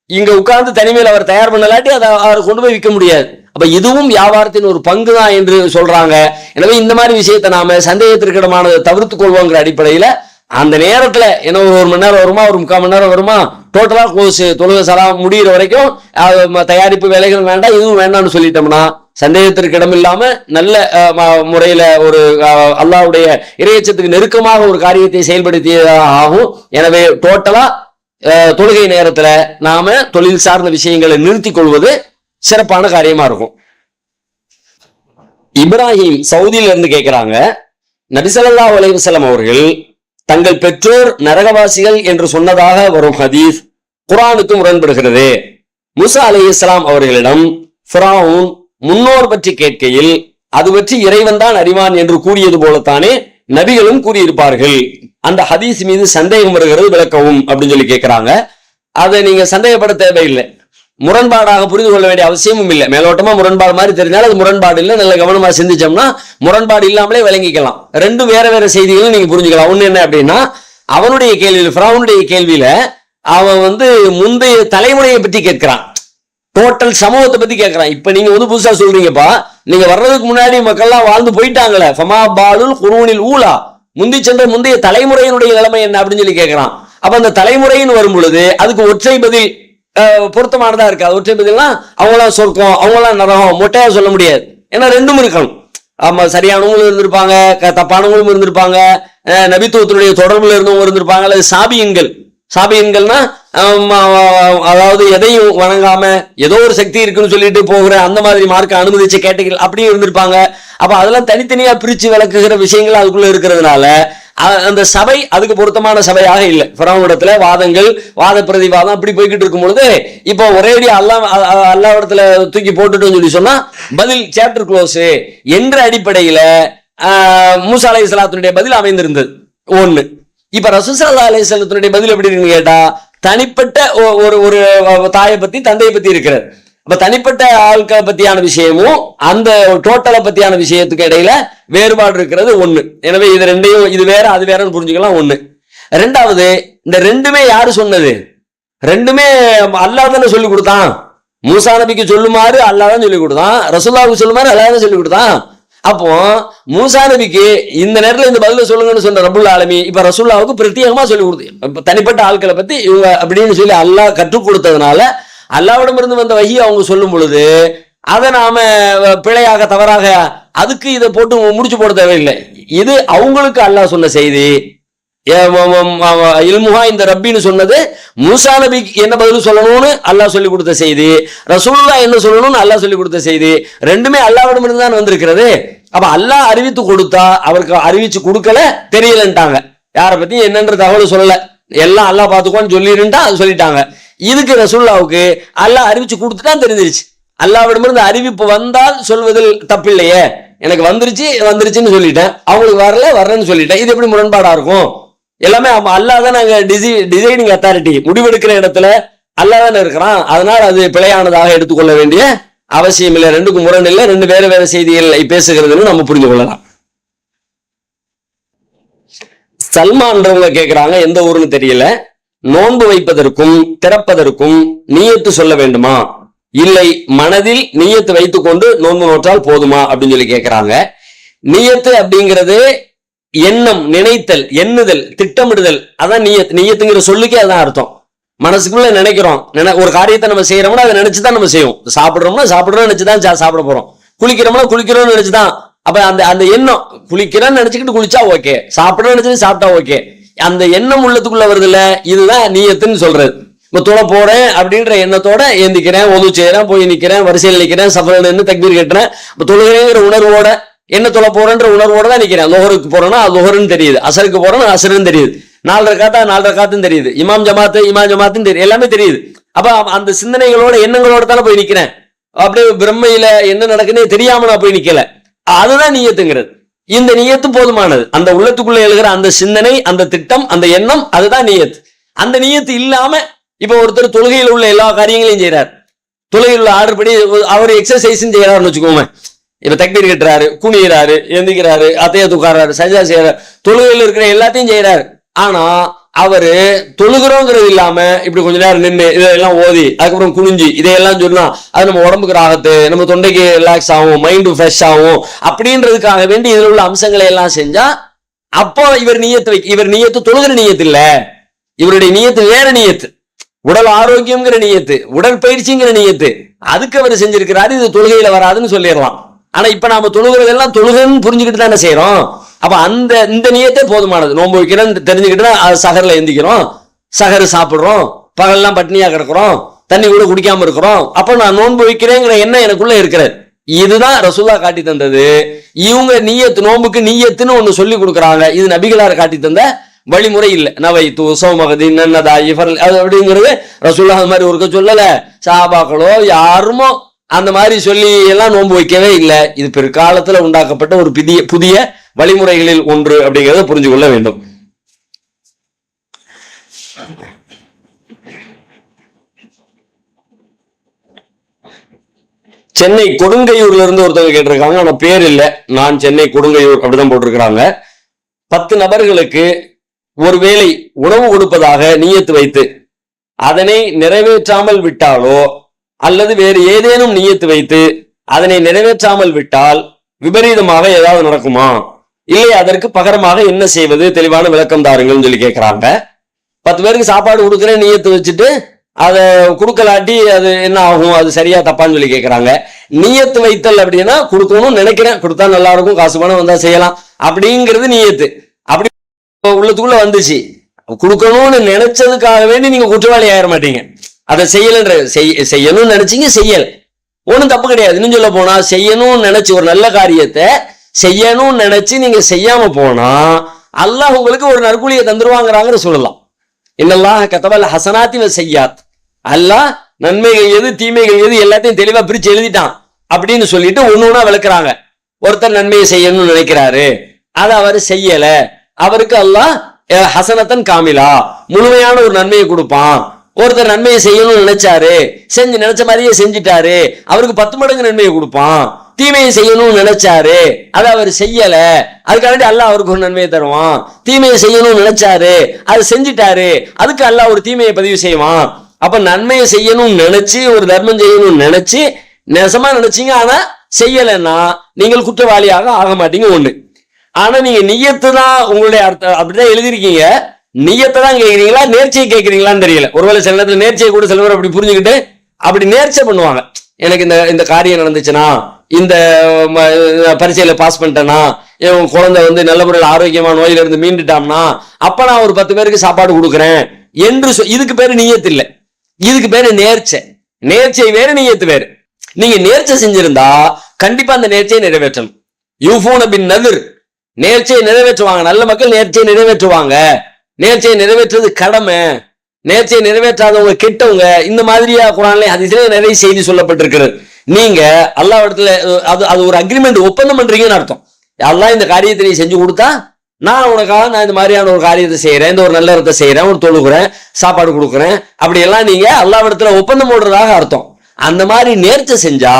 இங்க உட்கார்ந்து தனிமையில் அவர் தயார் பண்ணலாட்டி அதை அவர் கொண்டு போய் விற்க முடியாது. அப்ப இதுவும் வியாபாரத்தின் ஒரு பங்கு தான் என்று சொல்றாங்க. எனவே இந்த மாதிரி விஷயத்தை நாம சந்தேகத்திற்கிடமானதை தவிர்த்துக் கொள்வோங்கிற அடிப்படையில அந்த நேரத்துல என்ன ஒரு மணி நேரம் வருமா, ஒரு 3/4 மணி நேரம் வருமா, டோட்டலா க்ளோஸ், தொழுகை சலாம் முடிகிற வரைக்கும் தயாரிப்பு வேலைகள் வேண்டாம், இதுவும் வேண்டாம்னு சொல்லிட்டோம்னா சந்தேகத்திற்கு இடம் இல்லாம நல்ல முறையில ஒரு அல்லாஹ்வுடைய இறையச்சத்துக்கு நெருக்கமாக ஒரு காரியத்தை செயல்படுத்தியதாக ஆகும். எனவே டோட்டலா தொழுகை நேரத்துல நாம தொழில் சார்ந்த விஷயங்களை நிறுத்திக் கொள்வது சிறப்பான காரியமா இருக்கும். இப்ராஹிம் சவுதியில இருந்து கேட்கிறாங்க, நபி ஸல்லல்லாஹு அலைஹி வஸல்லம் அவர்கள் தங்கள் பெற்றோர் நரகவாசிகள் என்று சொன்னதாக வரும் ஹதீஸ் குர்ஆனுக்கு முரண்படுகிறது. மூசா அலைஹிஸ்ஸலாம் அவர்களிடம் ஃபிரௌன் முன்னோர் பற்றி கேட்கையில் அது பற்றி இறைவன் தான் அறிவான் என்று கூறியது போலத்தானே நபிகளும் கூறியிருப்பார்கள். அந்த ஹதீஸ் மீது சந்தேகம் வருகிறது, விளக்கவும் அப்படின்னு சொல்லி கேட்கிறாங்க. அதை நீங்க சந்தேகப்பட தேவையில்லை, முரண்பாடாக புரிந்து கொள்ள வேண்டிய அவசியமும் இல்லை. மேலோட்டமா முரண்பாடு மாதிரி தெரிஞ்சாலும் அது முரண்பாடு இல்லை. நல்ல கவனமா சிந்திச்சோம்னா முரண்பாடு இல்லாமலே விளங்கிக்கலாம். ரெண்டும் வேற வேற செய்திகளும் நீங்க புரிஞ்சுக்கலாம். ஒண்ணு என்ன அப்படின்னா, அவனுடைய கேள்வியில் ஃபிரௌனுடைய கேள்வியில அவன் முந்தைய தலைமுறையை பற்றி கேட்கிறான், டோட்டல் சமூகத்தை பத்தி கேட்கிறான். இப்ப நீங்க புதுசா சொல்றீங்கப்பா, நீங்க வர்றதுக்கு முன்னாடி மக்கள்லாம் வாழ்ந்து போயிட்டாங்களே, ஃபமா பாலுல் குரூனில் ஊலா, முந்தி சென்ற முந்தைய தலைமுறையினுடைய நிலைமை என்ன அப்படின்னு சொல்லி கேட்கிறான். அப்ப அந்த தலைமுறைன்னு வரும் பொழுது அதுக்கு ஒற்றை பதில் பொருத்தமானதா இருக்காது. ஒற்றை பதில்னா அவங்களாம் சொர்க்கம், அவங்களாம் நரகம் மொட்டையா சொல்ல முடியாது. ஏன்னா ரெண்டும் இருக்கணும். ஆமா, சரியானவங்களும் இருந்திருப்பாங்க, தப்பானவங்களும் இருந்திருப்பாங்க, நபித்துவத்தினுடைய தொடர்புல இருந்தவங்க இருந்திருப்பாங்க, அல்லது சாபியன்கள்னா அதாவது எதையும் வணங்காம ஏதோ ஒரு சக்தி இருக்குன்னு சொல்லிட்டு போகிற அந்த மாதிரி மார்க்க அனுமதிச்ச கேட்டகரி அப்படியும் இருந்திருப்பாங்க. அப்ப அதெல்லாம் தனித்தனியா பிரிச்சு விளக்குகிற விஷயங்கள் அதுக்குள்ள இருக்கிறதுனால அந்த சபை அதுக்கு பொருத்தமான சபையாக இல்லை. ஃபிரௌனிடத்துல வாதங்கள், வாத பிரதிவாதம் அப்படி போய்கிட்டு இருக்கும் பொழுது இப்போ ஒரேடி அல்லாஹ்விடத்துல தூக்கி போட்டுட்டோம்னு சொல்லி சொன்னா பதில் சாப்டர் க்ளோஸ் என்ற அடிப்படையில மூசா அலைஹிஸ்ஸலாத்துடைய பதில் அமைந்திருந்தது ஒண்ணு. இப்ப ரசூல் ஸல்லல்லாஹு அலைஹி வஸல்லத்துடைய பதில் எப்படி இருக்குன்னு கேட்டா, தனிப்பட்ட ஒரு தாயை பத்தி தந்தையை பத்தி இருக்கிறது. அப்ப தனிப்பட்ட ஆட்களை பத்தியான விஷயமும் அந்த டோட்டலை பத்தியான விஷயத்துக்கு இடையில வேறுபாடு இருக்கிறது ஒண்ணு. எனவே இது ரெண்டையும், இது வேற அது வேறன்னு புரிஞ்சுக்கலாம் ஒண்ணு. ரெண்டாவது, இந்த ரெண்டுமே யாரு சொன்னது? ரெண்டுமே அல்லாஹ் தானே சொல்லி கொடுத்தான். மூசா நபிக்கு சொல்லுமாறு அல்லாஹ் தான் சொல்லி கொடுத்தான், ரசூலுல்லாஹ்வுக்கு சொல்லுமாறு அல்லாஹ் தான் சொல்லி கொடுத்தான். அப்போ மூசா நபிக்கு இந்த நேரத்துல இந்த பதில சொல்லுங்கன்னு சொன்ன ரப்புல் ஆலமீன் இப்ப ரசூலுல்லாஹ்வுக்கு பிரத்யேகமா சொல்லி கொடுத்து தனிப்பட்ட ஆட்களை பத்தி இவங்க அப்படின்னு சொல்லி அல்லாஹ் கற்றுக் கொடுத்ததுனால அல்லாஹ்விடம் இருந்து வந்த வஹி அவங்க சொல்லும் பொழுது அதை நாம பிழையாக தவறாக அதுக்கு இதை போட்டு முடிச்சு போட தேவையில்லை. இது அவங்களுக்கு அல்லாஹ் சொன்ன செய்தி. இல்முஹா இந்த ரப்பின்னு சொன்னது மூசா நபிக்கு என்ன பதில் சொல்லணும்னு அல்லாஹ் சொல்லி கொடுத்த செய்தி, ரசூலுல்லாஹ் என்ன சொல்லணும்னு அல்லாஹ் சொல்லி கொடுத்த செய்தி, ரெண்டுமே அல்லாஹ்விடம் இருந்து தான் வந்திருக்கிறது. அப்ப அல்லாஹ் அறிவித்து கொடுத்தா அவருக்கு அறிவிச்சு கொடுக்கல தெரியலன்ட்டாங்க, யாரை பத்தி என்னன்ற தகவல் சொல்லல, எல்லாம் அல்லாஹ் பார்த்துக்கோன்னு சொல்லிருந்தா சொல்லிட்டாங்க. இதுக்கு ரசூலுல்லாஹ்வுக்கு அல்லாஹ் அறிவிச்சு கொடுத்துட்டான் தெரிஞ்சிருச்சு. அல்லாஹ்விடமிருந்து அறிவிப்பு வந்தால் சொல்வதில் தப்பில்லையே, எனக்கு வந்துருச்சுன்னு சொல்லிட்டேன், அவங்களுக்கு வரலன்னு சொல்லிட்டேன், இது எப்படி முரண்பாடா இருக்கும்? எல்லாமே அல்லாஹ் தான் நாங்க டிசைடிங் அத்தாரிட்டி, முடிவெடுக்கிற இடத்துல அல்லாஹ் இருக்கிறான், அதனால அது பிழையானதாக எடுத்துக்கொள்ள வேண்டிய அவசியம் இல்லை. ரெண்டுக்கும் முரண் இல்லை, ரெண்டு வேற வேற செய்திகள் பேசுகிறதுன்னு நம்ம புரிந்து கொள்ளலாம். சல்மான்றவங்க கேட்கிறாங்க, எந்த ஊருன்னு தெரியல, நோன்பு வைப்பதற்கும் திறப்பதற்கும் நியத்து சொல்ல வேண்டுமா, இல்லை மனதில் நியத்து வைத்துக் கொண்டு நோன்பு நோற்றால் போதுமா அப்படின்னு சொல்லி கேட்கிறாங்க. நியத்து அப்படிங்கிறது எண்ணம், நினைத்தல், எண்ணுதல், திட்டமிடுதல், அதான் நியத். நியத்துங்கிற சொல்லுக்கே அதான் அர்த்தம். மனசுக்குள்ள நினைக்கிறோம், ஒரு காரியத்தை நம்ம செய்யறோம்னா அதை நினைச்சுதான் நம்ம செய்வோம். சாப்பிடுறோம்னா சாப்பிடுறோம் நினைச்சுதான் சாப்பிட போறோம், குளிக்கிறோம்னா குளிக்கிறோம்னு நினைச்சுதான். அப்ப அந்த எண்ணம், குளிக்கிறோன்னு நினைச்சுக்கிட்டு குளிச்சா ஓகே, சாப்பிடணும்னு நினைச்சுட்டு சாப்பிட்டா ஓகே, அந்த எண்ணம் உள்ளத்துக்குள்ள வருது இல்ல, இதுதான் நியத்துன்னு சொல்றது. இப்ப தொலை போறேன் அப்படின்ற எண்ணத்தோட எந்திக்கிறேன், ஒது செய்யறேன், போய் நிக்கிறேன், வரிசையில் நிக்கிறேன், சஃபர் நின்று தக்பீர் கட்டுறேன், இப்ப தொழுகிறேங்கிற உணர்வோட, என்ன தொலை போறேன்ற உணர்வோட தான் நிக்கிறேன். லோஹருக்கு போறேன்னா லோஹருன்னு தெரியுது, அசருக்கு போறேன்னா அசருன்னு தெரியுது, 4 ரக்காத்துன்னு தெரியுது, இமாம் ஜமாத்துன்னு தெரியுது, எல்லாமே தெரியுது. அப்ப அந்த சிந்தனைகளோட எண்ணங்களோட தானே போய் நிக்கிறேன். அப்படியே பிரம்மையில என்ன நடக்குன்னே தெரியாம நான் போய் நிக்கல, அதுதான் நியத்துங்கிறது. இந்த நியத்து போதுமானது. அந்த உள்ளத்துக்குள்ள எழுகிற அந்த சிந்தனை, அந்த திட்டம், அந்த எண்ணம், அதுதான் நியத்து. அந்த நியத்து இல்லாம இப்ப ஒருத்தர் தொழுகையில் உள்ள எல்லா காரியங்களையும் செய்யறாரு, தொழுகையில் உள்ள ஆர்டர் படி அவர் எக்ஸசைஸ் செய்யறாருன்னு வச்சுக்கோங்க. இப்ப தக்பீர் கட்டுறாரு, குனிகிறாரு, எந்திக்கிறாரு, அத்தைய தூக்காரு, சஜா செய்யறாரு, தொழுகையில் இருக்கிற எல்லாத்தையும் செய்யறாரு. ஆனா அவரு தொழுகிறோங்கிறது இல்லாம இப்படி கொஞ்ச நேரம் நின்று இதெல்லாம் ஓதி அதுக்கப்புறம் குனிஞ்சு இதையெல்லாம் சொன்னா அது நம்ம உடம்புக்கு ராகத்து, நம்ம தொண்டைக்கு ரிலாக்ஸ் ஆகும், மைண்டு ஃப்ரெஷ் ஆகும் அப்படின்றதுக்காக வேண்டி இதில் உள்ள அம்சங்களை எல்லாம் செஞ்சா அப்போ இவர் நியத்து தொழுகிற நியத்து இல்ல, இவருடைய நியத்து வேற நியத்து, உடல் ஆரோக்கியம்ங்கிற நியத்து, உடற்பயிற்சிங்கிற நியத்து, அதுக்கு அவர் செஞ்சிருக்கிறாரு. இது தொழுகையில வராதுன்னு சொல்லிடலாம். ஆனா இப்ப நாம தொழுகிறதெல்லாம் தொழுகைன்னு புரிஞ்சுக்கிட்டு தானே செய்யறோம். அப்ப இந்த நியத்தே போதுமானது. நோன்பு வைக்கிறேன்னு தெரிஞ்சுக்கிட்டு சகர்ல எந்திக்கிறோம், சகரு சாப்பிடுறோம், பகல்லாம் பட்னியா கிடக்குறோம், தண்ணி கூட குடிக்காம இருக்கிறோம், அப்ப நான் நோன்பு வைக்கிறேங்கிற எண்ணம் எனக்குள்ள இருக்கிறது. இதுதான் ரசூலா காட்டி தந்தது. இவங்க நியத்து, நோன்புக்கு நியத்துன்னு ஒண்ணு சொல்லி கொடுக்குறாங்க, இது நபிகளார் காட்டி தந்த வழிமுறை இல்லை. நவை தூ சோமகதி நன்னதா இஃபர் அது அப்படிங்கிறது ரசூலா அது மாதிரி ஒருக்க சொல்லல, சாபாக்களோ யாருமோ அந்த மாதிரி சொல்லி எல்லாம் நோன்பு வைக்கவே இல்லை. இது பிற்காலத்துல உண்டாக்கப்பட்ட ஒரு புதிய வழிமுறைகளில் ஒன்று அப்படிங்கிறத புரிஞ்சு கொள்ள வேண்டும். சென்னை கொடுங்கையூர்ல இருந்து ஒருத்தவங்க கேட்டிருக்காங்க, ஆனா பேர் இல்லை, நான் சென்னை கொடுங்கையூர் அப்படிதான் போட்டிருக்கிறாங்க. 10 நபர்களுக்கு ஒருவேளை உணவு கொடுப்பதாக நியத்து வைத்து அதனை நிறைவேற்றாமல் விட்டாலோ அல்லது வேறு ஏதேனும் நியத்து வைத்து அதனை நிறைவேற்றாமல் விட்டால் விபரீதமாக ஏதாவது நடக்குமா, இல்லை அதற்கு பகரமாக என்ன செய்வது, தெளிவான விளக்கம் தாருங்கள்னு சொல்லி கேட்கிறாங்க. 10 பேருக்கு சாப்பாடு கொடுக்குறேன் நியத்து வச்சுட்டு அதை கொடுக்கலாட்டி அது என்ன ஆகும், அது சரியா தப்பான்னு சொல்லி கேட்கிறாங்க. நியத்து வைத்தல் அப்படின்னா கொடுக்கணும்னு நினைக்கிறேன், கொடுத்தா நல்லா இருக்கும், காசு பணம் வந்தா செய்யலாம் அப்படிங்கிறது நியத்து. அப்படி உள்ளத்துக்குள்ள வந்துச்சு, கொடுக்கணும்னு நினைச்சதுக்காக வேண்டி நீங்க குற்றவாளி ஆயிட மாட்டீங்க. அதை செய்யணும்னு நினைச்சீங்க, செய்யல, ஒன்றும் தப்பு கிடையாது. இன்னும் சொல்ல போனா செய்யணும்னு நினைச்சு ஒரு நல்ல காரியத்தை செய்யணும்னு நினைச்சு நீங்க செய்யாம போனா அல்லாஹ் உங்களுக்கு ஒரு நற்கூலியை தந்துருவாங்கிறாங்க சொல்லலாம். இன்னல்லாஹ் கதபல் ஹசனாத்தி வ செய்யாத், அல்லாஹ் நன்மைகள் எது தீமைகள் எது எல்லாத்தையும் தெளிவா பிரிச்சு எழுதிட்டான் அப்படின்னு சொல்லிட்டு ஒண்ணு விளக்குறாங்க. ஒருத்தர் நன்மையை செய்யணும்னு நினைக்கிறாரு, அதை அவர் செய்யல, அவருக்கு அல்லாஹ் ஹசனத்தன் காமிலா முழுமையான ஒரு நன்மையை கொடுப்பான். ஒருத்தர் நன்மையை செய்யணும்னு நினைச்சாரு, நினைச்ச மாதிரியே செஞ்சுட்டாரு, அவருக்கு 10 மடங்கு நன்மையை கொடுப்பான். தீமையை செய்யணும்னு நினைச்சாரு, அதை அவர் செய்யல, அதுக்காண்டி அல்லாஹ் அவருக்கு ஒரு நன்மையை தருவான். தீமையை செய்யணும்னு நினைச்சாரு, அதை செஞ்சுட்டாரு, அதுக்கு அல்லாஹ் ஒரு தீமையை பதிவு செய்வான். அப்ப நன்மையை செய்யணும்னு நினைச்சு ஒரு தர்மம் செய்யணும்னு நினைச்சு நெசமா நினைச்சீங்க, ஆனா செய்யலைன்னா நீங்கள் குற்றவாளியாக ஆக மாட்டீங்க ஒண்ணு. ஆனா நீங்க நியத்து தான் உங்களுடைய அர்த்தம் அப்படிதான் எழுதிருக்கீங்க, நியத்தை தான் கேட்கிறீங்களா நேர்ச்சியை கேட்கிறீங்களான்னு தெரியல. ஒருவேளை சில நேரத்துல நேர்ச்சியை கூட சில பேர் அப்படி புரிஞ்சுக்கிட்டு அப்படி நேர்ச்சை பண்ணுவாங்க. எனக்கு இந்த காரியம் நடந்துச்சுன்னா, இந்த பரீட்சையில பாஸ் பண்ணிட்டேன்னா, என் குழந்தை நல்ல முறையில் ஆரோக்கியமான நோயில இருந்து மீண்டுட்டான்னா அப்ப நான் ஒரு 10 பேருக்கு சாப்பாடு கொடுக்குறேன் என்று இதுக்கு பேரு நியத்து இல்லை, இதுக்கு பேரு நேர்ச்சை. நேர்ச்சை வேறு, நியத்து வேறு. நீங்க நேர்ச்சை செஞ்சிருந்தா கண்டிப்பா அந்த நேர்ச்சியை நிறைவேற்றணும். யூஃபூன பின் நதிர், நேர்ச்சியை நிறைவேற்றுவாங்க, நல்ல மக்கள் நேர்ச்சியை நிறைவேற்றுவாங்க. நேர்ச்சியை நிறைவேற்றுறது கடமை, நேர்ச்சியை நிறைவேற்றாதவங்க கெட்டவங்க. இந்த மாதிரியா குர்ஆன்ல ஹதீஸ்ல நிறைய செய்தி சொல்லப்பட்டிருக்கிறது. நீங்க அல்லாஹ் இடத்துல அது ஒரு அக்ரிமெண்ட், ஒப்பந்தம் பண்றீங்கன்னு அர்த்தம். அல்லாஹ் இந்த காரியத்தை நீ செஞ்சு கொடுத்தா நான் உனக்காக நான் இந்த மாதிரியான ஒரு காரியத்தை செய்யறேன், இந்த ஒரு நல்லறத்தை செய்யறேன், ஒரு தொழுகிறேன், சாப்பாடு கொடுக்குறேன், அப்படியெல்லாம் நீங்க அல்லாஹ்விடத்துல ஒப்பந்தம் போடுறதாக அர்த்தம். அந்த மாதிரி நேர்ச்சை செஞ்சா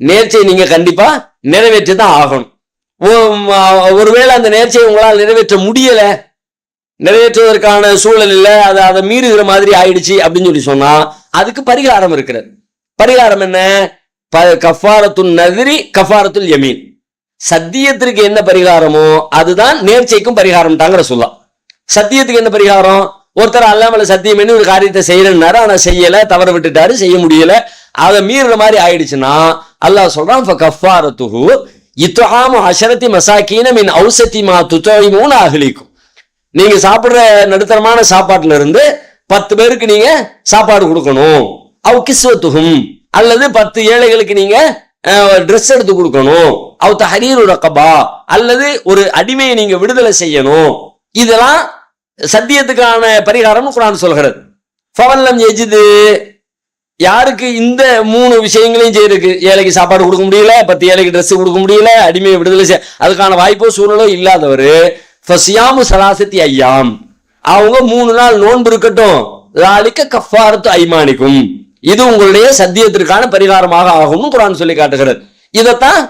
நேர்ச்சையை நீங்க கண்டிப்பா நிறைவேற்றி தான் ஆகணும். ஒருவேளை அந்த நேர்ச்சையை உங்களால் நிறைவேற்ற முடியல, நிறைவேற்றுவதற்கான சூழல் இல்லை, அதை மீறுகிற மாதிரி ஆயிடுச்சு அப்படின்னு சொல்லி சொன்னா அதுக்கு பரிகாரம் இருக்கிறது. பரிகாரம் என்ன? கஃபாரத்துல் நذரி கஃபாரத்துல் யமீன். சத்தியத்திற்கு என்ன பரிகாரமோ அதுதான் நேர்ச்சைக்கும் பரிகாரம் தாங்கிற சொல்லலாம். சத்தியத்துக்கு என்ன பரிகாரம்? ஒருத்தர் அல்லாமல சத்தியம் என்ன ஒரு காரியத்தை செய்யறேன்னாரு, ஆனா செய்யல, தவற விட்டுட்டாரு, செய்ய முடியல, அதை மீறுற மாதிரி ஆயிடுச்சுன்னா அல்லாஹ் சொல்றான் கஃபாரத்துஹு இத்ஆமு அஷரத்தி மசாகீன மின் அவ்ஸதி மா துதஇமூன அஹ்லிக்கும். நீங்க சாப்பிடுற நடுத்தரமான சாப்பாட்டுல இருந்து 10 பேருக்கு நீங்க சாப்பாடு கொடுக்கணும். அவ் கிஸ்வத்துஹும், அல்லது 10 ஏழைகளுக்கு நீங்க ட்ரெஸ் எடுத்து கொடுக்கணும். அவ் தஹரீரு ரகபா, அல்லது ஒரு அடிமையை நீங்க விடுதலை செய்யணும். இதெல்லாம் சத்தியத்துக்கான பரிகாரம் குர்ஆன் சொல்கிறது. ஃபவல்லம் யஜிது, யாருக்கு இந்த 3 விஷயங்களையும் செய்யிருக்கு, ஏழைக்கு சாப்பாடு கொடுக்க முடியல, 10 ஏழைக்கு ட்ரெஸ் கொடுக்க முடியல, அடிமையை விடுதலை செய்ய அதுக்கான வாய்ப்போ சூழலோ இல்லாதவர் ஃபஸியாமு ஸலாஸத்தி அய்யாம், அவங்க 3 நாள் நோன்பு இருக்கட்டும். ஸாலிக கஃபாரத்து ஐமானிக்கும், இது உங்களுடைய சத்தியத்திற்கான பரிகாரமாக ஆகும்னு குர்ஆன் சொல்லி காட்டுகிறது. இதைத்தான்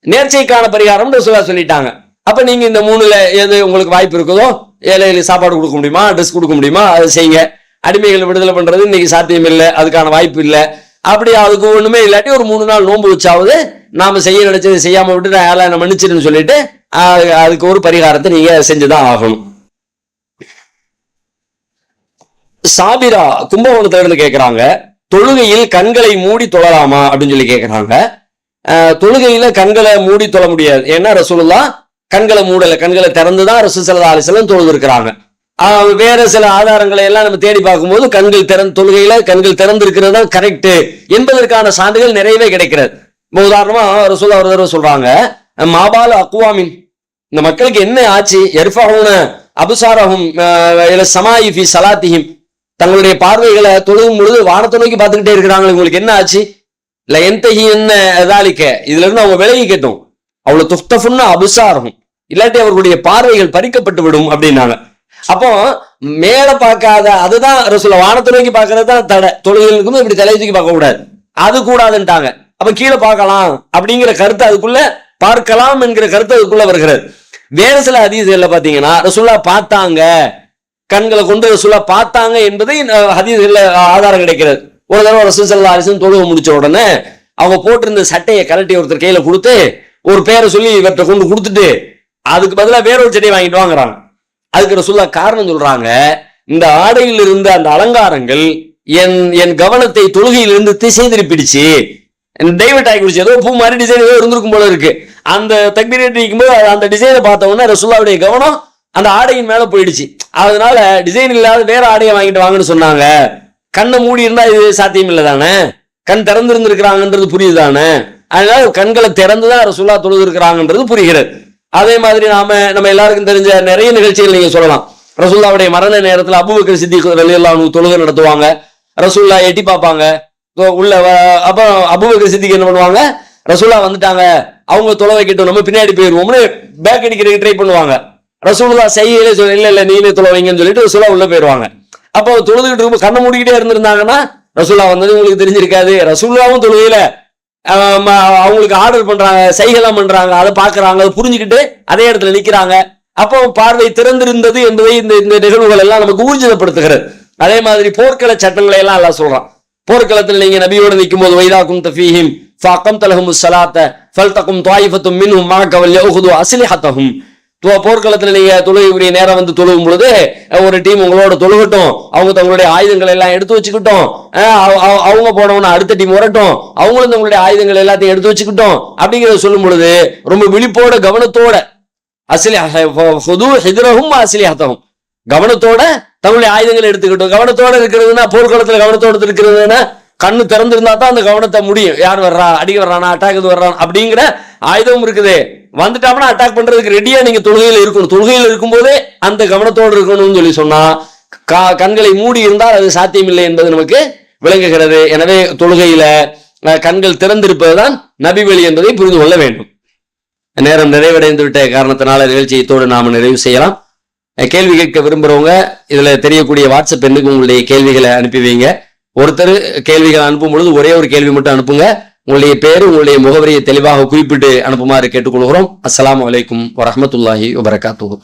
நேர்ச்சைக்கான பரிகாரம் ரசூலுல்லாஹ் சொல்லிட்டாங்க. அப்ப நீங்க இந்த 3ல எது உங்களுக்கு வாய்ப்பு இருக்குதோ, ஏழைகளுக்கு சாப்பாடு கொடுக்க முடியுமா, ட்ரெஸ் கொடுக்க முடியுமா, அதை செய்யுங்க. அடிமைகளை விடுதலை பண்றது இன்னைக்கு சாத்தியம் இல்லை, அதுக்கான வாய்ப்பு இல்லை. அப்படி அதுக்கு ஒண்ணுமே இல்லாட்டி ஒரு 3 நாள் நோன்பு வச்சாவது நாம செய்ய நினைச்சது செய்யாம விட்டு என்ன மன்னிச்சிருன்னு சொல்லிட்டு அதுக்கு ஒரு பரிகாரத்தை நீங்க செஞ்சுதான் ஆகணும். சாபிரா கும்பகோணத்துல இருந்து கேட்கிறாங்க, தொழுகையில் கண்களை மூடி தொழலாமா அப்படின்னு சொல்லி கேட்கிறாங்க. தொழுகையில கண்களை மூடி தொழ முடியாது. ஏன்னா ரசூலுல்லாஹ் கண்களை மூடல, கண்களை திறந்துதான் ரசூல் ஸல்லல்லாஹு அலைஹி வஸல்லம் தொழுது இருக்கிறாங்க. வேற சில ஆதாரங்களை எல்லாம் நம்ம தேடி பார்க்கும்போது தொழுகையில கண்கள் திறந்திருக்கிறது தான் கரெக்ட் என்பதற்கான சான்றுகள் நிறையவே கிடைக்கிறது. உதாரணமா ரசூலுல்லாஹ் ஒரு தடவை சொல்றாங்க, மாபால அக்வாமின், இந்த மக்களுக்கு என்ன ஆச்சு, யர்ஃபஊன அப்சாரஹும் இல ஸமாஇ ஃபீ ஸலாத்திஹிம், தங்களுடைய பார்வைகளை தொழுகும் பொழுது வானத்தை நோக்கி பார்த்துக்கிட்டே இருக்கிறாங்க, உங்களுக்கு என்ன ஆச்சு? இல்ல என்தஹி என்ன ذلك, இதுல இருந்து அவங்க விலகி கேட்டோம். அவ்வளவு துஃப்தஃபுன்னா அப்சாரஹும், இல்லாட்டி அவர்களுடைய பார்வைகள் பறிக்கப்பட்டு விடும் அப்படின்னாங்க. அப்போ மேல பார்க்காத, அதுதான் ரசூலுல்லாஹ் வானத்தை நோக்கி பார்க்கறது தான் தடை. தொழுகைகளுக்கும் இப்படி தலை தூக்கி பார்க்க கூடாது, அது கூடாதுன்ட்டாங்க. அப்ப கீழே பார்க்கலாம் அப்படிங்கிற கருத்து அதுக்குள்ள, பார்க்கலாம் என்கிற கருத்து அதுக்குள்ள வருகிறது. வேற சில ஹதீஸ்கள்ல பாத்தீங்கன்னா ரசூலுல்லாஹ் பார்த்தாங்க, கண்களை கொண்டு ரசூலுல்லாஹ் பார்த்தாங்க என்பதை ஹதீஸ்கள்ல ஆதாரம் கிடைக்கிறது. ஒரு தடவை ரசூல் ஸல்லல்லாஹு அலைஹி வஸல்லம் தொழுகை முடிச்ச உடனே அவங்க போட்டிருந்த சட்டையை கலட்டி ஒருத்தர் கையில கொடுத்து ஒரு பேரை சொல்லி இவர்கிட்ட கொண்டு கொடுத்துட்டு அதுக்கு பதிலாக வேற ஒரு சட்டையை வாங்கிட்டு வாங்குறாங்க. அதுக்கு ரசூலுல்லாஹ் காரணம் சொல்றாங்க, இந்த ஆடையில் இருந்த அந்த அலங்காரங்கள் என் கவனத்தை தொழுகையிலிருந்து திசை திருப்பிடுச்சு, டைவர்ட் ஆகி குடிச்சு, ஏதோ பூ மாதிரி டிசைன் ஏதோ இருந்திருக்கும் போல இருக்கு. அந்த தக்பீர் இருக்கும்போது அந்த டிசைனை பார்த்த உடனே ரசூலுல்லாஹ்வுடைய கவனம் அந்த ஆடையின் மேல போயிடுச்சு. அதனால டிசைன் இல்லாத வேற ஆடையை வாங்கிட்டு வாங்கன்னு சொன்னாங்க. கண்ணை மூடி இருந்தா இது சாத்தியம் இல்லை தானே, கண் திறந்து இருந்திருக்கிறாங்கன்றது புரியுதானே, அதனால கண்களை திறந்துதான் ரசூலுல்லாஹ் தொழுது இருக்கிறாங்கன்றது புரிகிறது. அதே மாதிரி நம்ம எல்லாருக்கும் தெரிஞ்ச நிறைய நிகழ்ச்சிகள் நீங்க சொல்லலாம். ரசூலுல்லாஹ்வுடைய மரண நேரத்துல அபூபக்கர் சித்திக் ரலியல்லாஹு அன்ஹு தொழுகை நடத்துவாங்க, ரசூலுல்லாஹ் எட்டி பார்ப்பாங்க உள்ள. அப்ப அபூபக்கர் சித்திக் என்ன பண்ணுவாங்க, ரசூலுல்லாஹ் வந்துட்டாங்க, அவங்க தொலை வைக்கட்டும், நம்ம பின்னாடி போயிருவோம்னு பேக் அடிக்கிறதுக்கு ட்ரை பண்ணுவாங்க. ரசூலுல்லாஹ் செய்யலே சொல்ல, இல்ல நீனே தொலை வைங்கன்னு சொல்லிட்டு ரசூலுல்லாஹ் உள்ள போயிருவாங்க. அப்போ தொழுதுகிட்டு இருக்கும் கண்ணை மூடிக்கிட்டே இருந்திருந்தாங்கன்னா ரசூலுல்லாஹ் வந்தது உங்களுக்கு தெரிஞ்சிருக்காது. ரசூலுல்லாஹ்வும் தொழுகையில அவங்களுக்கு ஆர்டர் பண்றாங்க, சைகெல்லாம் பண்றாங்க, அதை பாக்குறாங்க, அதை புரிஞ்சுக்கிட்டு அதே இடத்துல நிக்கிறாங்க. அப்போ பார்வை திறந்திருந்தது என்பதை இந்த நிகழ்வுகள் எல்லாம் நமக்கு ஊர்ஜிதப்படுத்துகிறது. அதே மாதிரி போர்க்கள சட்டங்களை எல்லாம் எல்லாம் சொல்றான். போர்க்களத்தில் நீங்க நபியோட நிற்கும் போது வைதாக்கும் தஃபீஹிம் ஃபஅகம்த லஹுமுஸ் ஸலாத்த ஃபல்தகும் த்வாயிஃபத்தும் மின்ஹும் மஅக வல்யஹுது அஸ்லிஹத்தஹும். போர்க்களத்தில் நீங்க தொழுகைக்குரிய நேரம் வந்து தொழுகும் பொழுது ஒரு டீம் உங்களோட தொழுகட்டும், அவங்க தங்களுடைய ஆயுதங்கள் எல்லாம் எடுத்து வச்சுக்கிட்டோம், அவங்க போனவன அடுத்த டீம் வரட்டும், அவங்களும் தங்களுடைய ஆயுதங்கள் எல்லாத்தையும் எடுத்து வச்சுக்கிட்டோம் அப்படிங்கிறத சொல்லும் பொழுது ரொம்ப விழிப்போட கவனத்தோட அஸ்லிஹத்தஹும், கவனத்தோட தங்களுடைய ஆயுதங்களை எடுத்துக்கிட்டோம். கவனத்தோட இருக்கிறதுனா, போர்க்களத்துல கவனத்தோட இருக்கிறதுனா கண்ணு திறந்திருந்தா தான் அந்த கவனத்தை முடியும். யார் வர்றா, அடிக்க வர்றானா, அட்டாக் வர்றான் அப்படிங்கிற ஆயுதமும் இருக்குது. வந்துட்டாங்கன்னா அட்டாக் பண்றதுக்கு ரெடியா நீங்க தொழுகையில இருக்கணும். தொழுகையில இருக்கும்போதே அந்த கவனத்தோடு இருக்கணும்னு சொல்லி சொன்னா கண்களை மூடி இருந்தால் அது சாத்தியமில்லை என்பது நமக்கு விளங்குகிறது. எனவே தொழுகையில கண்கள் திறந்திருப்பதுதான் நபி வழி என்பதை புரிந்து கொள்ள வேண்டும். நேரம் நிறைவடைந்து விட்ட காரணத்தினால நிகழ்ச்சியத்தோடு நாம் நிறைவு செய்யலாம். கேள்வி கேட்க விரும்புறவங்க இதுல தெரியக்கூடிய வாட்ஸ்அப் எண்ணுக்கு உங்களுடைய கேள்விகளை அனுப்பி வைங்க. ஒருத்தர் கேள்விகளை அனுப்பும் பொழுது ஒரே ஒரு கேள்வி மட்டும் அனுப்புங்க. உங்களுடைய பேரு உங்களுடைய முகவரியை தெளிவாக குறிப்பிட்டு அனுப்புமாறு கேட்டுக்கொள்கிறோம். அஸ்ஸலாமு அலைக்கும் வரஹ்மத்துல்லாஹி வபரகாத்துஹு.